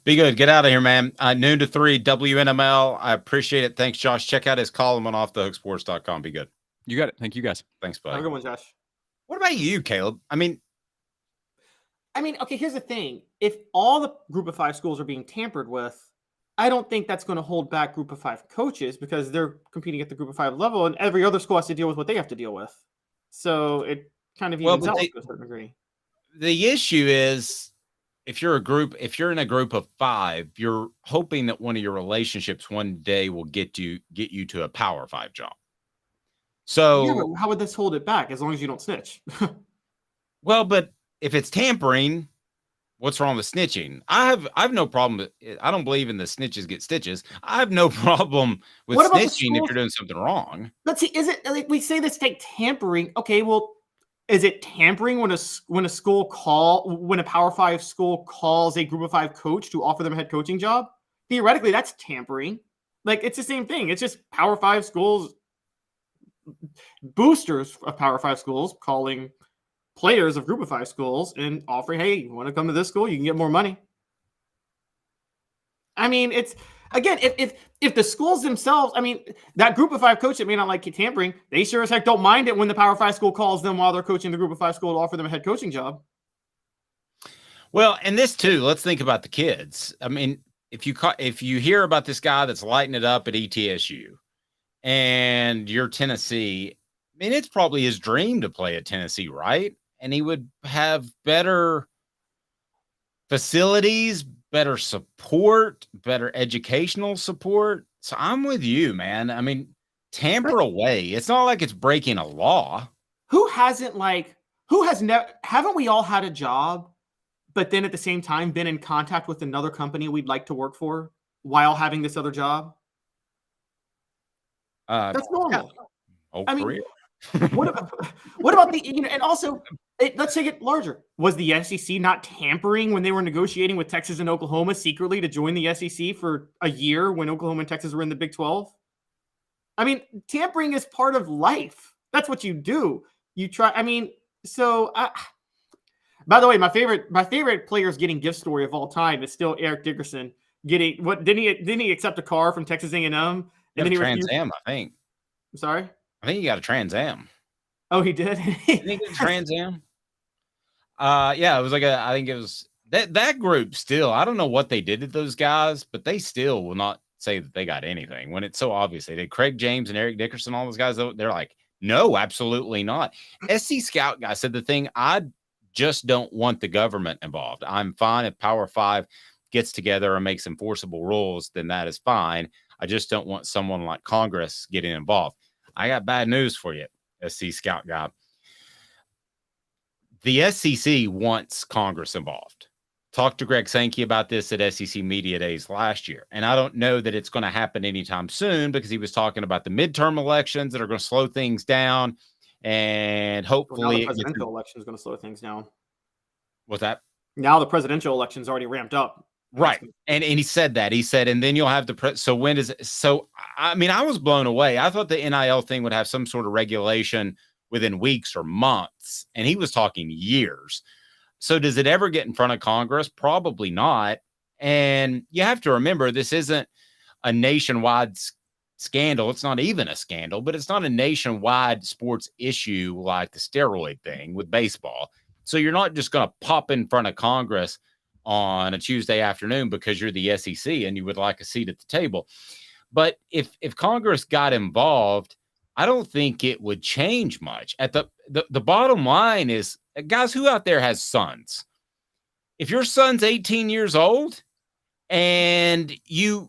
Speaker 3: Be good. Get out of here, man. Noon to 3, WNML. I appreciate it. Thanks, Josh. Check out his column on offthehooksports.com. Be good.
Speaker 12: You got it. Thank you, guys.
Speaker 3: Thanks, buddy.
Speaker 4: Have a good one, Josh.
Speaker 3: What about you, Caleb? I mean,
Speaker 4: okay, here's the thing. If all the group of 5 schools are being tampered with, I don't think that's going to hold back group of 5 coaches because they're competing at the group of 5 level, and every other school has to deal with what they have to deal with. So it kind of evens out to a certain degree.
Speaker 3: The issue is if you're in a group of 5, you're hoping that one of your relationships one day will get you to a Power 5 job. So
Speaker 4: yeah, but how would this hold it back as long as you don't snitch?
Speaker 3: Well, but if it's tampering, what's wrong with snitching? I have no problem. I don't believe in the snitches get stitches. I have no problem with snitching if you're doing something wrong.
Speaker 4: Let's see. Is it like we say this take tampering? Okay, well, is it tampering when a Power 5 school calls a group of 5 coach to offer them a head coaching job? Theoretically, that's tampering. Like it's the same thing. It's just Power 5 schools, boosters of Power 5 schools calling players of group of 5 schools and offering, hey, you want to come to this school? You can get more money. I mean, it's again, if the schools themselves, I mean, that group of 5 coach that may not like tampering, they sure as heck don't mind it when the Power 5 school calls them while they're coaching the group of 5 school to offer them a head coaching job.
Speaker 3: Well, and this too, let's think about the kids. I mean, if you hear about this guy that's lighting it up at ETSU and you're Tennessee, I mean, it's probably his dream to play at Tennessee, right? And he would have better facilities, better support, better educational support. So I'm with you, man. I mean, tamper away. It's not like it's breaking a law.
Speaker 4: Haven't we all had a job, but then at the same time been in contact with another company we'd like to work for while having this other job? That's normal.
Speaker 3: Yeah.
Speaker 4: I mean, what about the, and also Let's take it larger. Was the SEC not tampering when they were negotiating with Texas and Oklahoma secretly to join the SEC for a year when Oklahoma and Texas were in the Big 12? I mean, tampering is part of life. That's what you do. You try. I mean, so. By the way, my favorite player's getting gift story of all time is still Eric Dickerson getting what? Didn't he accept a car from Texas A&M? And then he
Speaker 3: Trans Am, I think.
Speaker 4: I'm sorry.
Speaker 3: I think he got a Trans Am.
Speaker 4: Oh, he did.
Speaker 3: Didn't he get a Trans Am? Yeah, it was like I think it was that group still. I don't know what they did to those guys, but they still will not say that they got anything when it's so obvious. They did. Craig James and Eric Dickerson, all those guys, they're like, no, absolutely not. SC Scout guy said the thing, I just don't want the government involved. I'm fine if Power 5 gets together and makes enforceable rules, then that is fine. I just don't want someone like Congress getting involved. I got bad news for you, SC Scout guy. The SEC wants Congress involved. Talked to Greg Sankey about this at SEC Media Days last year. And I don't know that it's going to happen anytime soon because he was talking about the midterm elections that are going to slow things down. And hopefully
Speaker 4: the presidential election is going to slow things down.
Speaker 3: What's that?
Speaker 4: Now the presidential election's already ramped up.
Speaker 3: Right. And he said that. He said, and then you'll have so when is it? So, I mean, I was blown away. I thought the NIL thing would have some sort of regulation within weeks or months. And he was talking years. So does it ever get in front of Congress? Probably not. And you have to remember, this isn't a nationwide scandal. It's not even a scandal, but it's not a nationwide sports issue like the steroid thing with baseball. So you're not just going to pop in front of Congress on a Tuesday afternoon because you're the SEC and you would like a seat at the table. But if Congress got involved, I don't think it would change much. At the bottom line is, guys, who out there has sons? If your son's 18 years old and he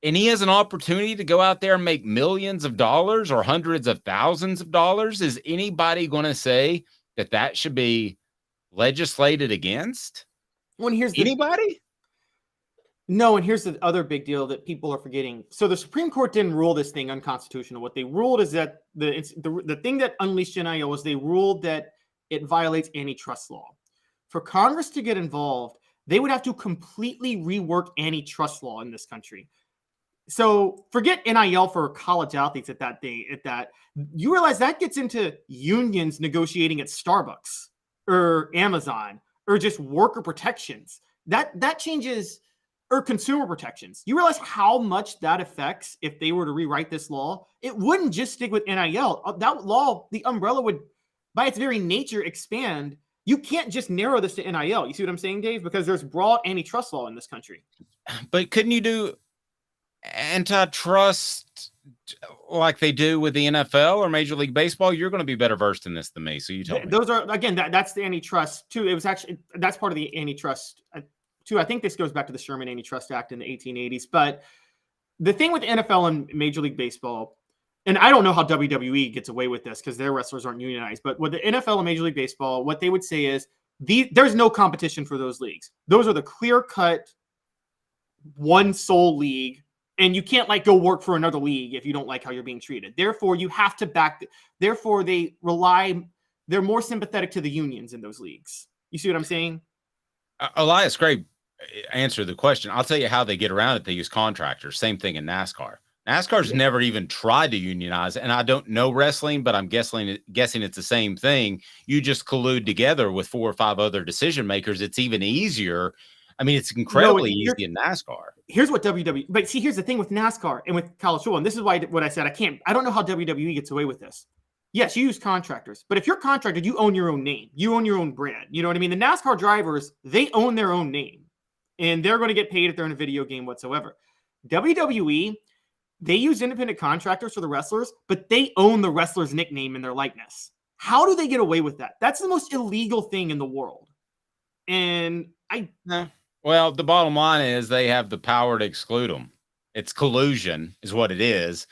Speaker 3: has an opportunity to go out there and make millions of dollars or hundreds of thousands of dollars, is anybody going to say that should be legislated against?
Speaker 4: Well,
Speaker 3: anybody?
Speaker 4: No, and here's the other big deal that people are forgetting. So the Supreme Court didn't rule this thing unconstitutional. What they ruled is that the thing that unleashed NIL was they ruled that it violates antitrust law. For Congress to get involved, they would have to completely rework antitrust law in this country. So forget NIL for college athletes at that. You realize that gets into unions negotiating at Starbucks or Amazon or just worker protections. That changes, or consumer protections. You realize how much that affects if they were to rewrite this law? It wouldn't just stick with NIL. That law, the umbrella would, by its very nature, expand. You can't just narrow this to NIL. You see what I'm saying, Dave? Because there's broad antitrust law in this country.
Speaker 3: But couldn't you do antitrust like they do with the NFL or Major League Baseball? You're going to be better versed in this than me, so you tell me.
Speaker 4: Those are, again, that's the antitrust too. It was actually, that's part of the antitrust too. I think this goes back to the Sherman Antitrust Act in the 1880s. But the thing with the NFL and Major League Baseball, and I don't know how WWE gets away with this because their wrestlers aren't unionized, but with the NFL and Major League Baseball, what they would say is there's no competition for those leagues. Those are the clear-cut, one sole league, and you can't go work for another league if you don't like how you're being treated. Therefore, you have to therefore, they're more sympathetic to the unions in those leagues. You see what I'm saying?
Speaker 3: Elias Gray answered the question. I'll tell you how they get around it. They use contractors. Same thing in NASCAR. NASCAR's never even tried to unionize, and I don't know wrestling, but I'm guessing it's the same thing. You just collude together with 4 or 5 other decision makers. It's even easier. I mean, it's incredibly easy in NASCAR.
Speaker 4: Here's what but see, here's the thing with NASCAR and with college football, and this is why what I said, I don't know how WWE gets away with this. Yes, you use contractors, but if you're contracted, you own your own name. You own your own brand. You know what I mean? The NASCAR drivers, they own their own name, and they're going to get paid if they're in a video game whatsoever. WWE, they use independent contractors for the wrestlers, but they own the wrestler's nickname and their likeness. How do they get away with that? That's the most illegal thing in the world. And
Speaker 3: well, the bottom line is they have the power to exclude them. It's collusion is what it is.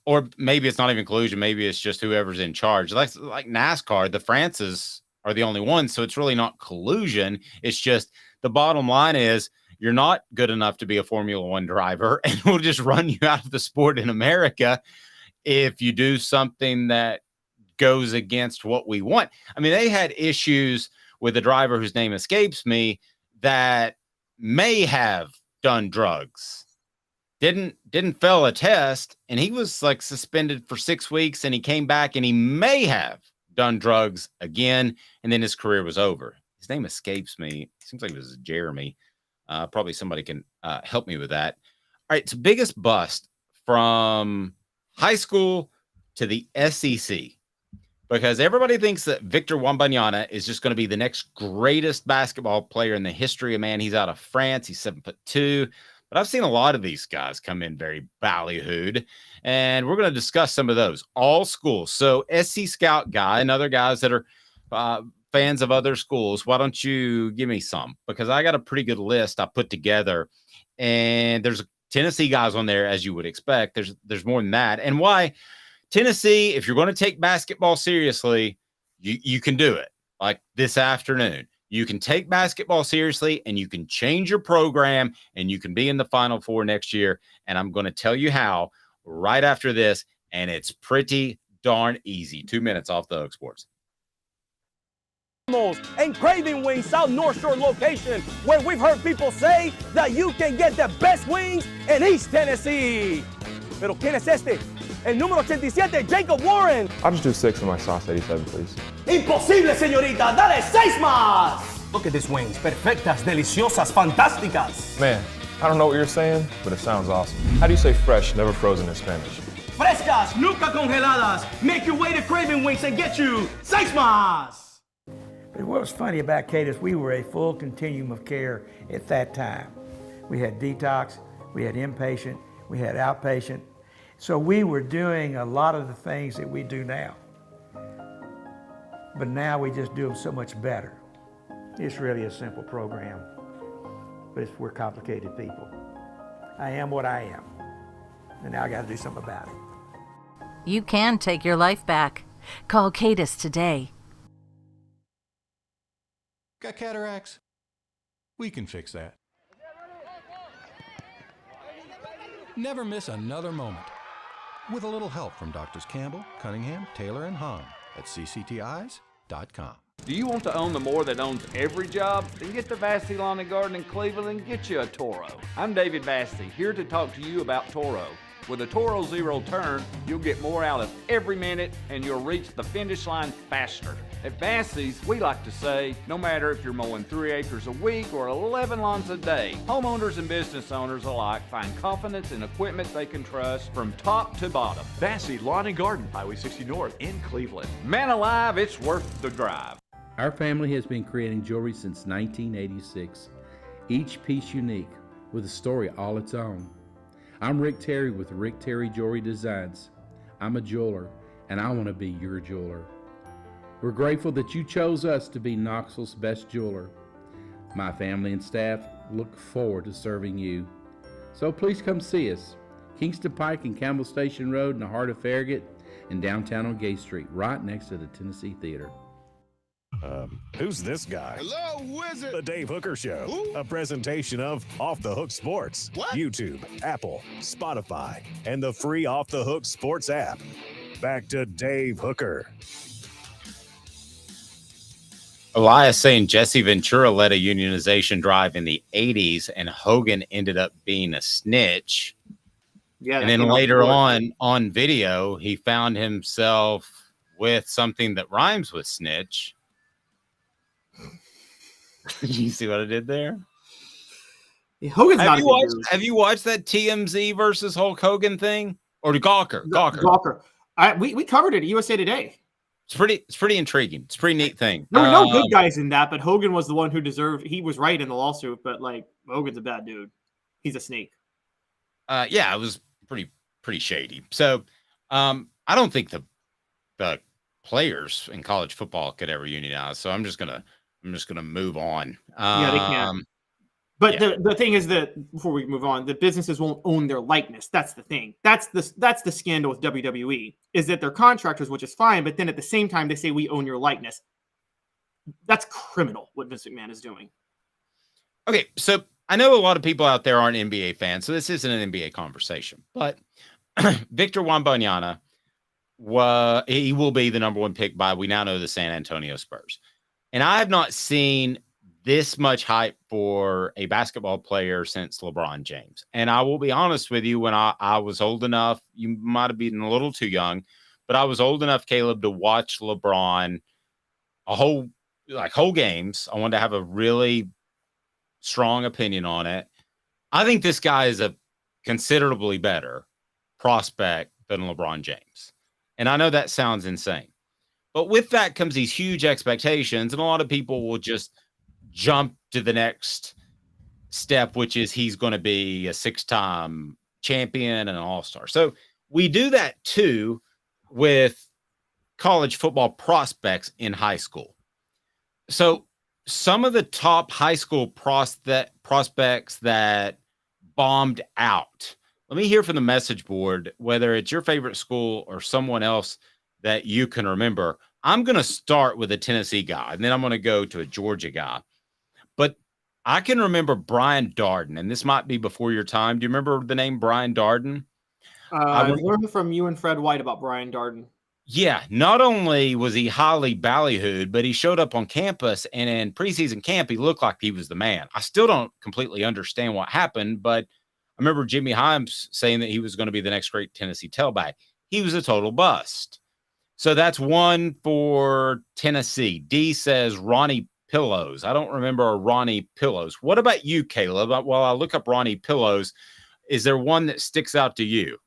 Speaker 3: Or maybe it's not even collusion. Maybe it's just whoever's in charge. Like NASCAR, the Frances are the only ones. So it's really not collusion. It's just the bottom line is you're not good enough to be a Formula One driver, and we'll just run you out of the sport in America if you do something that goes against what we want. I mean, they had issues with a driver whose name escapes me that may have done drugs, didn't fail a test, and he was like suspended for 6 weeks, and he came back and he may have done drugs again, and then his career was over. His name escapes me. Seems like it was Jeremy. Probably somebody can help me with that. All right, it's biggest bust from high school to the SEC, because everybody thinks that Victor Wembanyama is just going to be the next greatest basketball player in the history of man. He's out of France. He's 7'2", but I've seen a lot of these guys come in very ballyhooed, and we're going to discuss some of those. All schools. So SC Scout guy and other guys that are fans of other schools, why don't you give me some? Because I got a pretty good list I put together, and there's Tennessee guys on there, as you would expect. There's more than that. And why Tennessee, if you're going to take basketball seriously, you can do it. Like this afternoon, you can take basketball seriously, and you can change your program, and you can be in the Final Four next year. And I'm going to tell you how right after this, and it's pretty darn easy. 2 minutes off the Hook Sports.
Speaker 13: And Craving Wings South North Shore location, where we've heard people say that you can get the best wings in East Tennessee. Pero ¿quién es este? El número 87, Jacob Warren.
Speaker 14: I'll just do 6 of my sauce 87, please.
Speaker 13: Imposible, señorita. Dale 6 más. Look at these wings. Perfectas, deliciosas, fantásticas.
Speaker 14: Man, I don't know what you're saying, but it sounds awesome. How do you say fresh, never frozen in Spanish?
Speaker 13: Frescas, nunca congeladas. Make your way to Craving Wings and get you 6 más.
Speaker 15: But what was funny about Cadis, we were a full continuum of care at that time. We had detox, we had inpatient, we had outpatient. So we were doing a lot of the things that we do now. But now we just do them so much better. It's really a simple program, but we're complicated people. I am what I am, and now I got to do something about it.
Speaker 16: You can take your life back. Call Cadis today.
Speaker 9: Got cataracts? We can fix that. Never miss another moment. With a little help from Doctors Campbell, Cunningham, Taylor, and Hahn at cctis.com.
Speaker 10: Do you want to own the more that owns every job? Then get to Vassey Lawn and Garden in Cleveland and get you a Toro. I'm David Vassey, here to talk to you about Toro. With a Toro Zero Turn, you'll get more out of every minute and you'll reach the finish line faster. At Vassey's, we like to say, no matter if you're mowing 3 acres a week or 11 lawns a day, homeowners and business owners alike find confidence in equipment they can trust from top to bottom.
Speaker 8: Vassey Lawn and Garden, Highway 60 North in Cleveland.
Speaker 10: Man alive, it's worth the drive.
Speaker 6: Our family has been creating jewelry since 1986, each piece unique with a story all its own. I'm Rick Terry with Rick Terry Jewelry Designs. I'm a jeweler, and I want to be your jeweler. We're grateful that you chose us to be Knoxville's best jeweler. My family and staff look forward to serving you. So please come see us. Kingston Pike and Campbell Station Road in the heart of Farragut, and downtown on Gay Street, right next to the Tennessee Theater.
Speaker 1: Who's this guy?
Speaker 17: Hello, who is it?
Speaker 1: The Dave Hooker Show.
Speaker 17: Who?
Speaker 1: A presentation of Off the Hook Sports.
Speaker 17: What?
Speaker 1: YouTube, Apple, Spotify, and the free Off the Hook Sports app. Back to Dave Hooker.
Speaker 3: Elias saying Jesse Ventura led a unionization drive in the 80s, and Hogan ended up being a snitch.
Speaker 4: Yeah,
Speaker 3: and then later on video, he found himself with something that rhymes with snitch. You see what I did there?
Speaker 4: Yeah, Hogan's
Speaker 3: have
Speaker 4: not
Speaker 3: you watched that TMZ versus Hulk Hogan thing? Or Gawker?
Speaker 4: Gawker. We covered it at USA Today.
Speaker 3: It's pretty intriguing. It's a pretty neat thing.
Speaker 4: There were no good guys in that, but Hogan was the one who deserved. He was right in the lawsuit, but like Hogan's a bad dude. He's a snake.
Speaker 3: Yeah, it was pretty shady. So, I don't think the players in college football could ever unionize. So I'm just gonna move on.
Speaker 4: Yeah, they can't. But yeah. The thing is that before we move on, the businesses won't own their likeness. That's the thing. That's the scandal with WWE, is that they're contractors, which is fine, but then at the same time they say we own your likeness. That's criminal what Vince McMahon is doing.
Speaker 3: Okay, so I know a lot of people out there aren't NBA fans, so this isn't an NBA conversation. But Victor Wembanyama, he will be the number one pick by, we now know, the San Antonio Spurs. And I have not seen this much hype for a basketball player since LeBron James. And I will be honest with you, when I was old enough, you might have been a little too young, but I was old enough, Caleb, to watch LeBron whole games. I wanted to have a really strong opinion on it. I think this guy is a considerably better prospect than LeBron James. And I know that sounds insane, but with that comes these huge expectations, and a lot of people will just jump to the next step, which is he's going to be a 6-time champion and an all-star. So we do that too with college football prospects in high school. So some of the top high school prospects that bombed out, let me hear from the message board, whether it's your favorite school or someone else that you can remember. I'm going to start with a Tennessee guy, and then I'm going to go to a Georgia guy. But I can remember Brian Darden, and this might be before your time. Do you remember the name Brian Darden?
Speaker 4: I learned from you and Fred White about Brian Darden.
Speaker 3: Yeah, not only was he highly ballyhooed, but he showed up on campus, and in preseason camp, he looked like he was the man. I still don't completely understand what happened, but I remember Jimmy Himes saying that he was going to be the next great Tennessee tailback. He was a total bust. So that's one for Tennessee. D says Ronnie Pillows. I don't remember a Ronnie Pillows. What about you, Caleb? While I look up Ronnie Pillows, is there one that sticks out to you?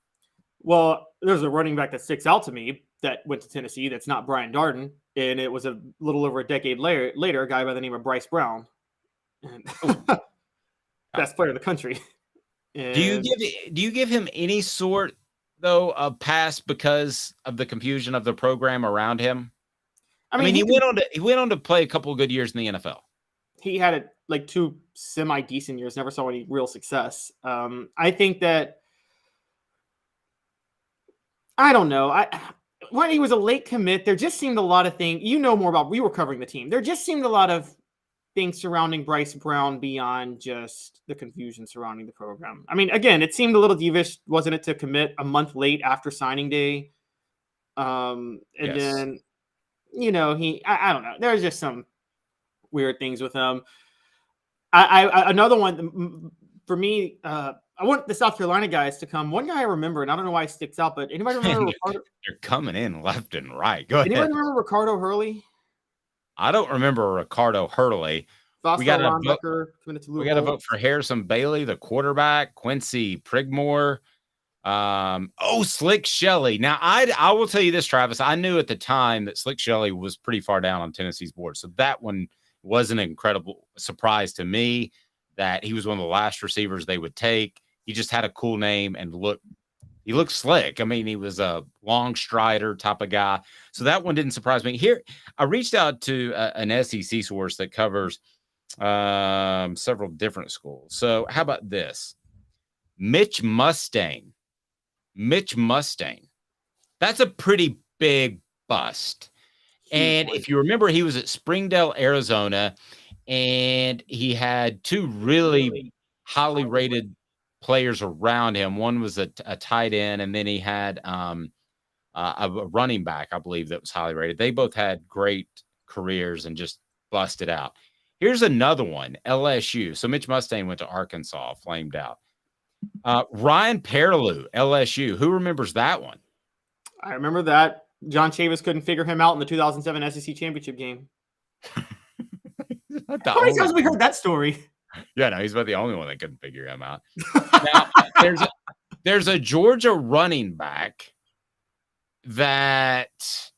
Speaker 4: Well, there's a running back that sticks out to me that went to Tennessee that's not Brian Darden, and it was a little over a decade later, a guy by the name of Bryce Brown. And best player in the country. And
Speaker 3: do you give him any sort, though, of pass because of the confusion of the program around him? I mean, he went on to play a couple of good years in the NFL.
Speaker 4: He had like 2 semi-decent years, never saw any real success. I think that, I don't know. When he was a late commit, there just seemed a lot of things. You know more about, we were covering the team. There just seemed a lot of things surrounding Bryce Brown beyond just the confusion surrounding the program. I mean, again, it seemed a little devious, wasn't it, to commit a month late after signing day? Then, you know, I don't know. There's just some weird things with him. Another one for me, I want the South Carolina guys to come. One guy I remember, and I don't know why he sticks out, but anybody remember Ricardo?
Speaker 3: They're coming in left and right. Go ahead.
Speaker 4: Anybody remember Ricardo Hurley?
Speaker 3: I don't remember Ricardo Hurley. We got to vote for Harrison Bailey, the quarterback, Quincy Prigmore. Slick Shelley. Now, I will tell you this, Travis. I knew at the time that Slick Shelley was pretty far down on Tennessee's board. So that one was an incredible surprise to me, that he was one of the last receivers they would take. He just had a cool name and he looked slick. I mean, he was a long strider type of guy. So that one didn't surprise me. Here, I reached out to an SEC source that covers several different schools. So how about this? Mitch Mustang. That's a pretty big bust. And if you remember, he was at Springdale, Arizona, and he had 2 really highly rated players around him. One was a tight end, and then he had a running back, I believe, that was highly rated. They both had great careers and just busted out. Here's another one, LSU. So Mitch Mustang went to Arkansas, flamed out. Ryan Perlew, LSU. Who remembers that one?
Speaker 4: I remember that. John Chavis couldn't figure him out in the 2007 SEC championship game. How many times have we heard that story?
Speaker 3: Yeah, no, he's about the only one that couldn't figure him out. Now, there's a Georgia running back that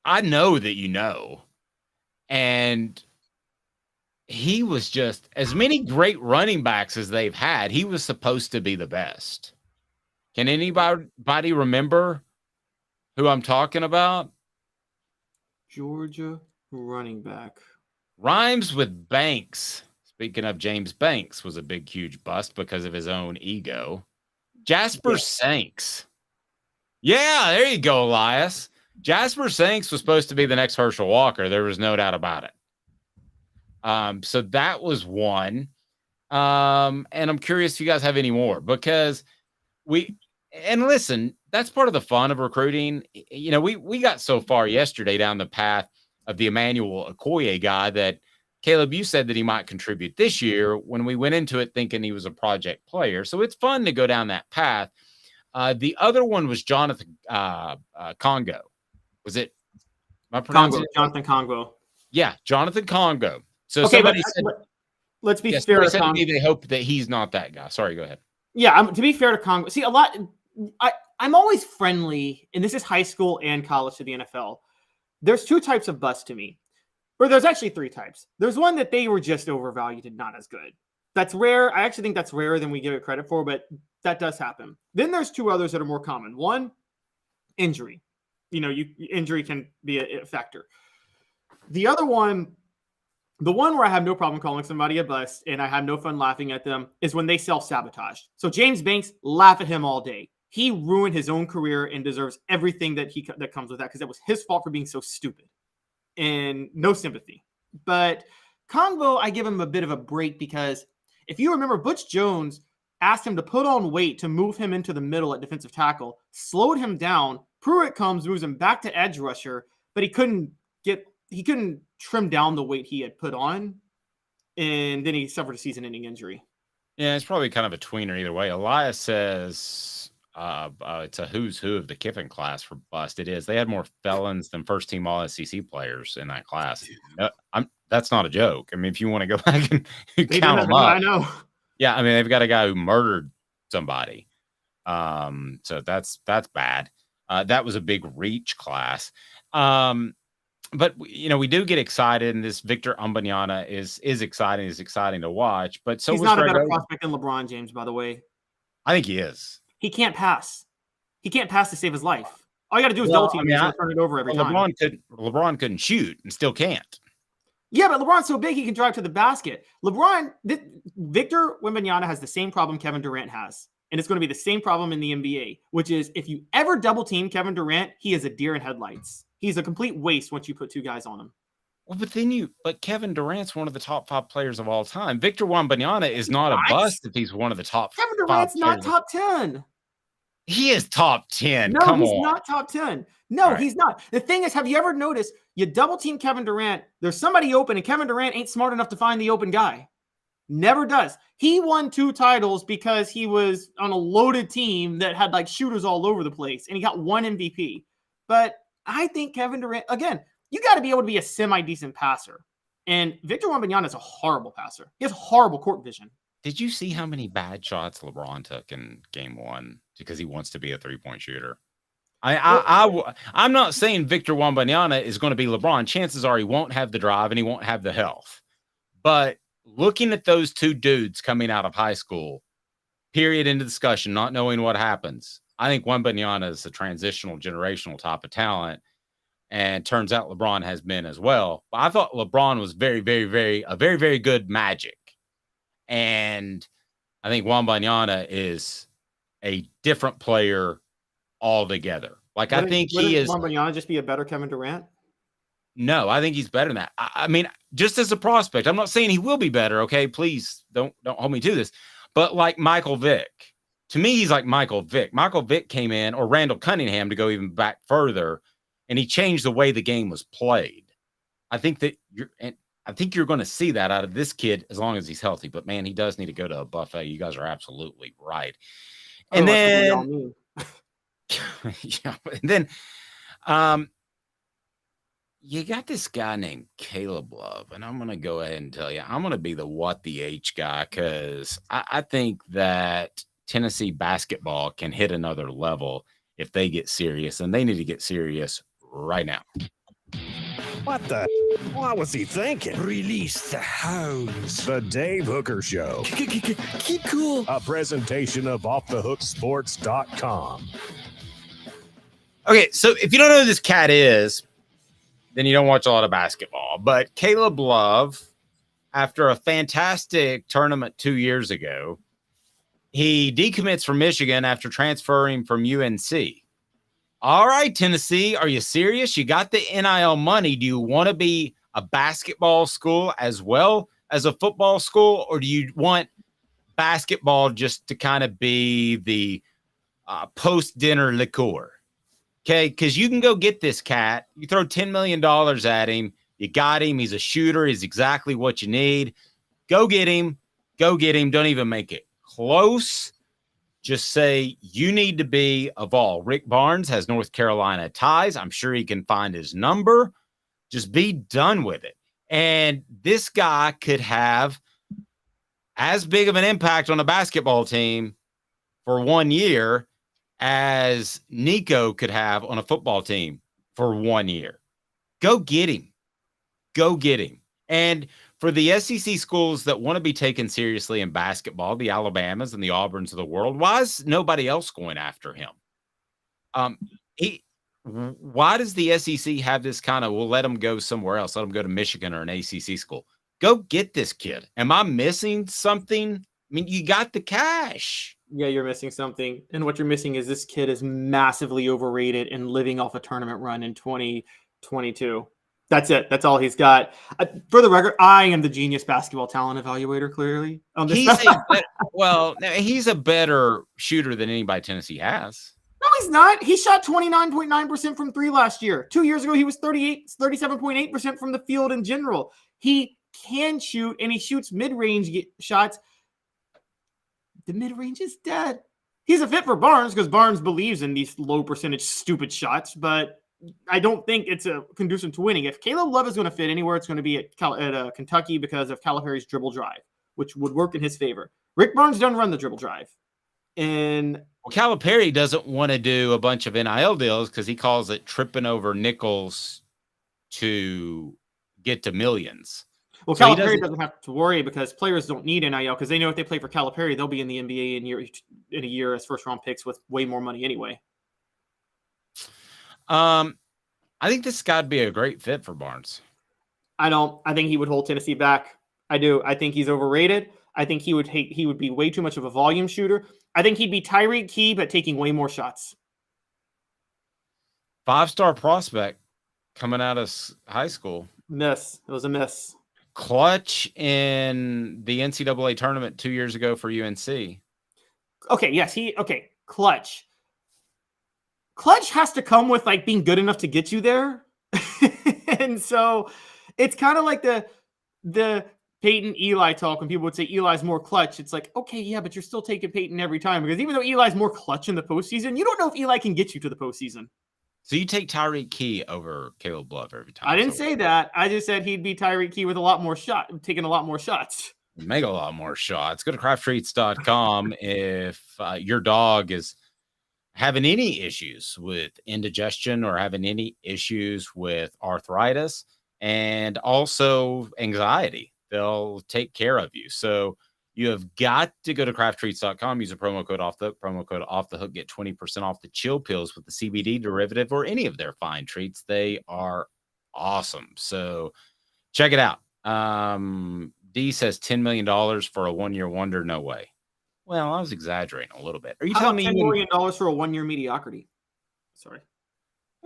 Speaker 3: I know that you know, and he was just, as many great running backs as they've had, he was supposed to be the best. Can anybody remember who I'm talking about?
Speaker 4: Georgia running back.
Speaker 3: Rhymes with Banks. Speaking of James Banks, was a big, huge bust because of his own ego. Jasper Sanks. Yeah, there you go, Elias. Jasper Sanks was supposed to be the next Herschel Walker. There was no doubt about it. So that was one. And I'm curious if you guys have any more, because And listen, that's part of the fun of recruiting. You know, we got so far yesterday down the path of the Emmanuel Okoye guy that Caleb, you said that he might contribute this year when we went into it thinking he was a project player. So it's fun to go down that path. The other one was Jonathan Congo. Was it? Am I pronouncing it?
Speaker 4: Jonathan Congo.
Speaker 3: Yeah, Jonathan Congo. So
Speaker 4: okay,
Speaker 3: somebody said,
Speaker 4: let's be fair.
Speaker 3: Said to me they hope that he's not that guy. Sorry, go ahead.
Speaker 4: Yeah, to be fair to Congo, see a lot. I'm always friendly, and this is high school and college to the NFL. There's two types of bust to me, or there's actually three types. There's one that they were just overvalued and not as good. That's rare. I actually think that's rarer than we give it credit for, but that does happen. Then there's two others that are more common. One, injury. You know, injury can be a factor. The other one, the one where I have no problem calling somebody a bust and I have no fun laughing at them, is when they self-sabotage. So James Banks, laugh at him all day. He ruined his own career and deserves everything that comes with that, because it was his fault for being so stupid. And no sympathy. But Congo, I give him a bit of a break, because if you remember, Butch Jones asked him to put on weight to move him into the middle at defensive tackle, slowed him down. Pruitt comes, moves him back to edge rusher, but he couldn't trim down the weight he had put on, and then he suffered a season-ending injury.
Speaker 3: Yeah, it's probably kind of a tweener either way. Elias says it's a who's who of the Kiffin class for bust. It is. They had more felons than first-team All-SEC players in that class. That's not a joke. I mean, if you want to go back and count them up.
Speaker 4: I know.
Speaker 3: Yeah, I mean, they've got a guy who murdered somebody. So that's bad. That was a big reach class. But you know, we do get excited, and this Victor Wembanyama is exciting. Is exciting to watch. But so
Speaker 4: he's not a better prospect than LeBron James, by the way.
Speaker 3: I think he is.
Speaker 4: He can't pass. He can't pass to save his life. All you got to do is double team and turn it over every time.
Speaker 3: LeBron couldn't shoot and still can't.
Speaker 4: Yeah, but LeBron's so big he can drive to the basket. Victor Wembanyama has the same problem Kevin Durant has. And it's going to be the same problem in the NBA, which is if you ever double team Kevin Durant, he is a deer in headlights. He's a complete waste once you put two guys on him.
Speaker 3: Well, but Kevin Durant's one of the top 5 players of all time. Victor Wembanyama is not a bust if he's one of the top.
Speaker 4: Kevin Durant's not top 10.
Speaker 3: He is top 10.
Speaker 4: No,
Speaker 3: Come
Speaker 4: he's
Speaker 3: on.
Speaker 4: not top 10. No, he's not. The thing is, have you ever noticed you double team Kevin Durant, there's somebody open, and Kevin Durant ain't smart enough to find the open guy. Never does. He won 2 titles because he was on a loaded team that had like shooters all over the place, and he got 1 MVP. But I think Kevin Durant, again, you got to be able to be a semi-decent passer. And Victor Wembanyama is a horrible passer. He has horrible court vision.
Speaker 3: Did you see how many bad shots LeBron took in game 1 because he wants to be a 3-point shooter? I'm not saying Victor Wembanyama is going to be LeBron. Chances are he won't have the drive and he won't have the health. But looking at those two dudes coming out of high school, period, into discussion, not knowing what happens, I think Wembanyama is a transitional, generational type of talent. And turns out LeBron has been as well. But I thought LeBron was very, very good Magic. And I think Wembanyama is a different player altogether. Like, I think he is.
Speaker 4: Wembanyama just be a better Kevin Durant?
Speaker 3: No, I think he's better than that. I mean, just as a prospect, I'm not saying he will be better. Okay, please don't hold me to this. But like Michael Vick, to me, he's like Michael Vick. Michael Vick came in, or Randall Cunningham to go even back further, and he changed the way the game was played. I think you're going to see that out of this kid as long as he's healthy. But man, he does need to go to a buffet. You guys are absolutely right. And then, yeah, and then, you got this guy named Caleb Love, and I'm going to go ahead and tell you, I'm going to be the what the H guy, because I think that Tennessee basketball can hit another level if they get serious, and they need to get serious right now.
Speaker 1: What the? What was he thinking?
Speaker 11: Release the hounds.
Speaker 1: The Dave Hooker Show.
Speaker 11: Keep cool.
Speaker 1: A presentation of OffTheHookSports.com.
Speaker 3: Okay, so if you don't know who this cat is, then you don't watch a lot of basketball. But Caleb Love, after a fantastic tournament 2 years ago, he decommits from Michigan after transferring from UNC. All right, Tennessee, are you serious? You got the NIL money. Do you want to be a basketball school as well as a football school, or do you want basketball just to kind of be the post-dinner liqueur. Okay, because you can go get this cat. You throw $10 million at him. You got him. He's a shooter. He's exactly what you need. Go get him. Go get him. Don't even make it close. Just say you need to be a Vol. Rick Barnes has North Carolina ties. I'm sure he can find his number. Just be done with it. And this guy could have as big of an impact on a basketball team for 1 year as Nico could have on a football team for 1 year. Go get him. Go get him. And for the SEC schools that want to be taken seriously in basketball, the Alabamas and the Auburns of the world, why is nobody else going after him? Why does the SEC have this kind of, we'll let him go somewhere else, let him go to Michigan or an ACC school? Go get this kid. Am I missing something? I mean, you got the cash.
Speaker 4: Yeah, you're missing something. And what you're missing is this kid is massively overrated and living off a tournament run in 2022. That's it. That's all he's got. For the record, I am the genius basketball talent evaluator, clearly.
Speaker 3: He's a better shooter than anybody Tennessee has.
Speaker 4: No, he's not. He shot 29.9% from three last year. 2 years ago, he was 37.8% from the field in general. He can shoot, and he shoots mid-range shots. The mid-range is dead. He's a fit for Barnes because Barnes believes in these low percentage stupid shots, but I don't think it's a conducive to winning. If Caleb Love is going to fit anywhere, it's going to be at Kentucky because of Calipari's dribble drive, which would work in his favor. Rick Barnes doesn't run the dribble drive. And
Speaker 3: Calipari doesn't want to do a bunch of NIL deals because he calls it tripping over nickels to get to millions.
Speaker 4: Well, so Calipari doesn't have to worry because players don't need NIL because they know if they play for Calipari, they'll be in the NBA in a year as first-round picks with way more money anyway.
Speaker 3: I think this guy'd be a great fit for Barnes.
Speaker 4: I don't. I think he would hold Tennessee back. I do. I think he's overrated. I think he would be way too much of a volume shooter. I think he'd be Tyreek Key, but taking way more shots.
Speaker 3: 5-star prospect coming out of high school.
Speaker 4: Miss. It was a miss.
Speaker 3: Clutch in the NCAA tournament 2 years ago for UNC.
Speaker 4: Okay. Yes. Clutch. Clutch has to come with like being good enough to get you there. And so it's kind of like the Peyton Eli talk when people would say Eli's more clutch. It's like, okay, yeah, but you're still taking Peyton every time because even though Eli's more clutch in the postseason, you don't know if Eli can get you to the postseason.
Speaker 3: So you take Tyreek Key over Caleb Love every time.
Speaker 4: I didn't say that. I just said he'd be Tyreek Key with taking a lot more shots.
Speaker 3: Make a lot more shots. Go to crafttreats.com if your dog is having any issues with indigestion or having any issues with arthritis and also anxiety. They'll take care of you. So you have got to go to crafttreats.com, use a promo code off the hook, get 20% off the chill pills with the CBD derivative or any of their fine treats. They are awesome. So check it out. D says $10 million for a 1 year wonder. No way. Well, I was exaggerating a little bit. Are you telling me
Speaker 4: $10 million for a 1 year mediocrity? Sorry.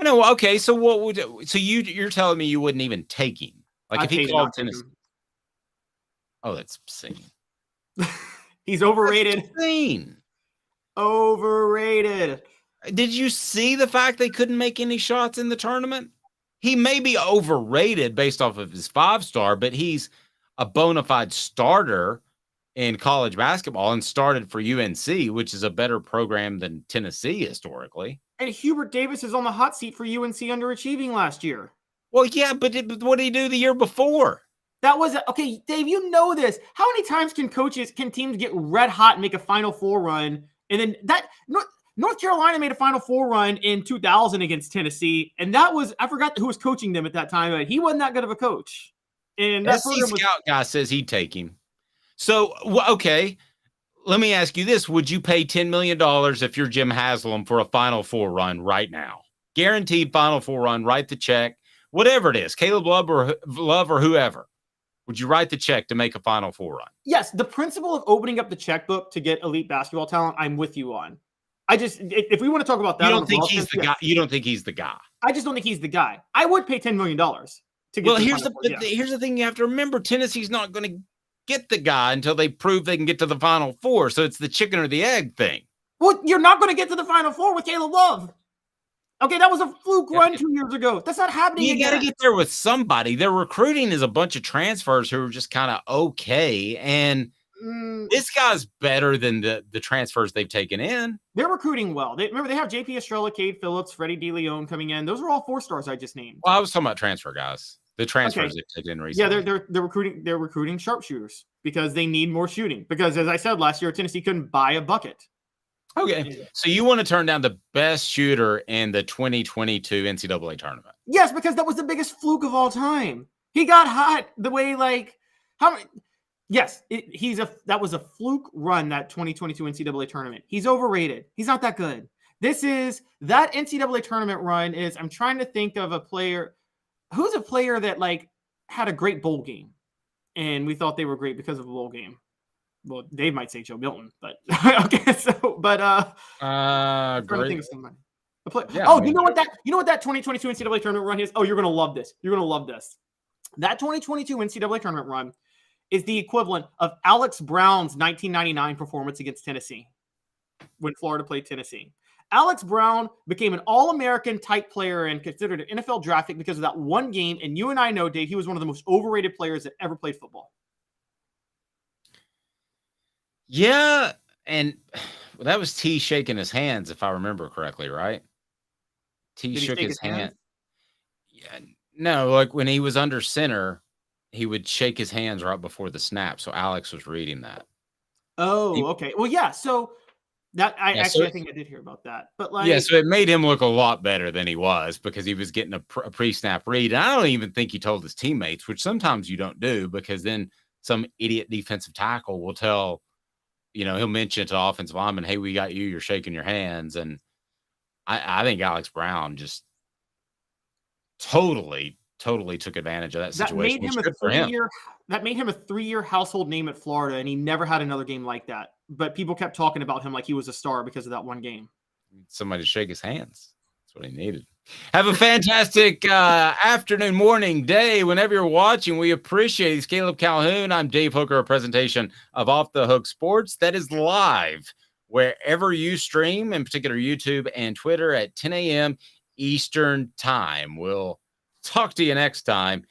Speaker 3: No, okay. So you're telling me you wouldn't even take him? Like if he called Tennessee. Oh, that's insane.
Speaker 4: He's overrated.
Speaker 3: That's insane.
Speaker 4: Overrated.
Speaker 3: Did you see the fact they couldn't make any shots in the tournament? He may be overrated based off of his 5-star, but he's a bona fide starter in college basketball and started for UNC, which is a better program than Tennessee historically.
Speaker 4: And Hubert Davis is on the hot seat for UNC underachieving last year.
Speaker 3: Well, yeah, but what did he do the year before?
Speaker 4: That was okay, Dave. You know this. How many times can teams get red hot and make a Final Four run, and then North Carolina made a Final Four run in 2000 against Tennessee, and that was I forgot who was coaching them at that time, but he wasn't that good of a coach. And that
Speaker 3: scout guy says he'd take him. So okay, let me ask you this: would you pay $10 million if you're Jim Haslam for a Final Four run right now? Guaranteed Final Four run. Write the check, whatever it is, Caleb Love or whoever. Would you write the check to make a Final Four run?
Speaker 4: Yes, the principle of opening up the checkbook to get elite basketball talent, I'm with you on. If we want to talk about that,
Speaker 3: you don't think he's the guy. You don't think he's the guy.
Speaker 4: I just don't think he's the guy. I would pay $10 million to get.
Speaker 3: Well, here's the thing you have to remember: Tennessee's not going to get the guy until they prove they can get to the Final Four. So it's the chicken or the egg thing.
Speaker 4: Well, you're not going to get to the Final Four with Caleb Love. Okay, that was a fluke run 2 years ago. That's not happening
Speaker 3: You
Speaker 4: again.
Speaker 3: got to get there with somebody. Their recruiting is a bunch of transfers who are just kind of okay. And this guy's better than the transfers they've taken in.
Speaker 4: They're recruiting well. Remember, they have JP Estrella, Cade Phillips, Freddie DeLeon coming in. Those are all 4-stars I just named.
Speaker 3: Well, I was talking about transfer guys. The transfers they've taken in recently.
Speaker 4: Yeah, they're recruiting. They're recruiting sharpshooters because they need more shooting. Because as I said last year, Tennessee couldn't buy a bucket.
Speaker 3: Okay, so you want to turn down the best shooter in the 2022 NCAA tournament?
Speaker 4: Yes, because that was the biggest fluke of all time. He got hot the way how many? Yes, that was a fluke run, that 2022 NCAA tournament. He's overrated. He's not that good. That NCAA tournament run is. I'm trying to think of a player. Who's a player that had a great bowl game, and we thought they were great because of a bowl game. Well, Dave might say Joe Milton, but okay. So, but
Speaker 3: great.
Speaker 4: You know what that 2022 NCAA tournament run is? Oh, you're gonna love this. You're gonna love this. That 2022 NCAA tournament run is the equivalent of Alex Brown's 1999 performance against Tennessee when Florida played Tennessee. Alex Brown became an All-American type player and considered an NFL draft pick because of that one game. And you and I know, Dave, he was one of the most overrated players that ever played football.
Speaker 3: Yeah, and that was T shaking his hands, if I remember correctly, right? T shook his hand. Yeah, no, like when he was under center, he would shake his hands right before the snap. So Alex was reading that.
Speaker 4: Oh, okay. Well, yeah. So that I think I did hear about that. But
Speaker 3: so it made him look a lot better than he was because he was getting a pre-snap read. And I don't even think he told his teammates, which sometimes you don't do, because then some idiot defensive tackle will tell. He'll mention to offensive lineman, hey, we got you. You're shaking your hands. And I think Alex Brown just totally took advantage of that situation.
Speaker 4: That made him a 3-year household name at Florida, and he never had another game like that. But people kept talking about him like he was a star because of that one game.
Speaker 3: Somebody to shake his hands. That's what he needed. Have a fantastic afternoon, morning, day, whenever you're watching. We appreciate it. He's Caleb Calhoun. I'm Dave Hooker, a presentation of Off the Hook Sports that is live wherever you stream, in particular YouTube and Twitter at 10 a.m. Eastern Time. We'll talk to you next time.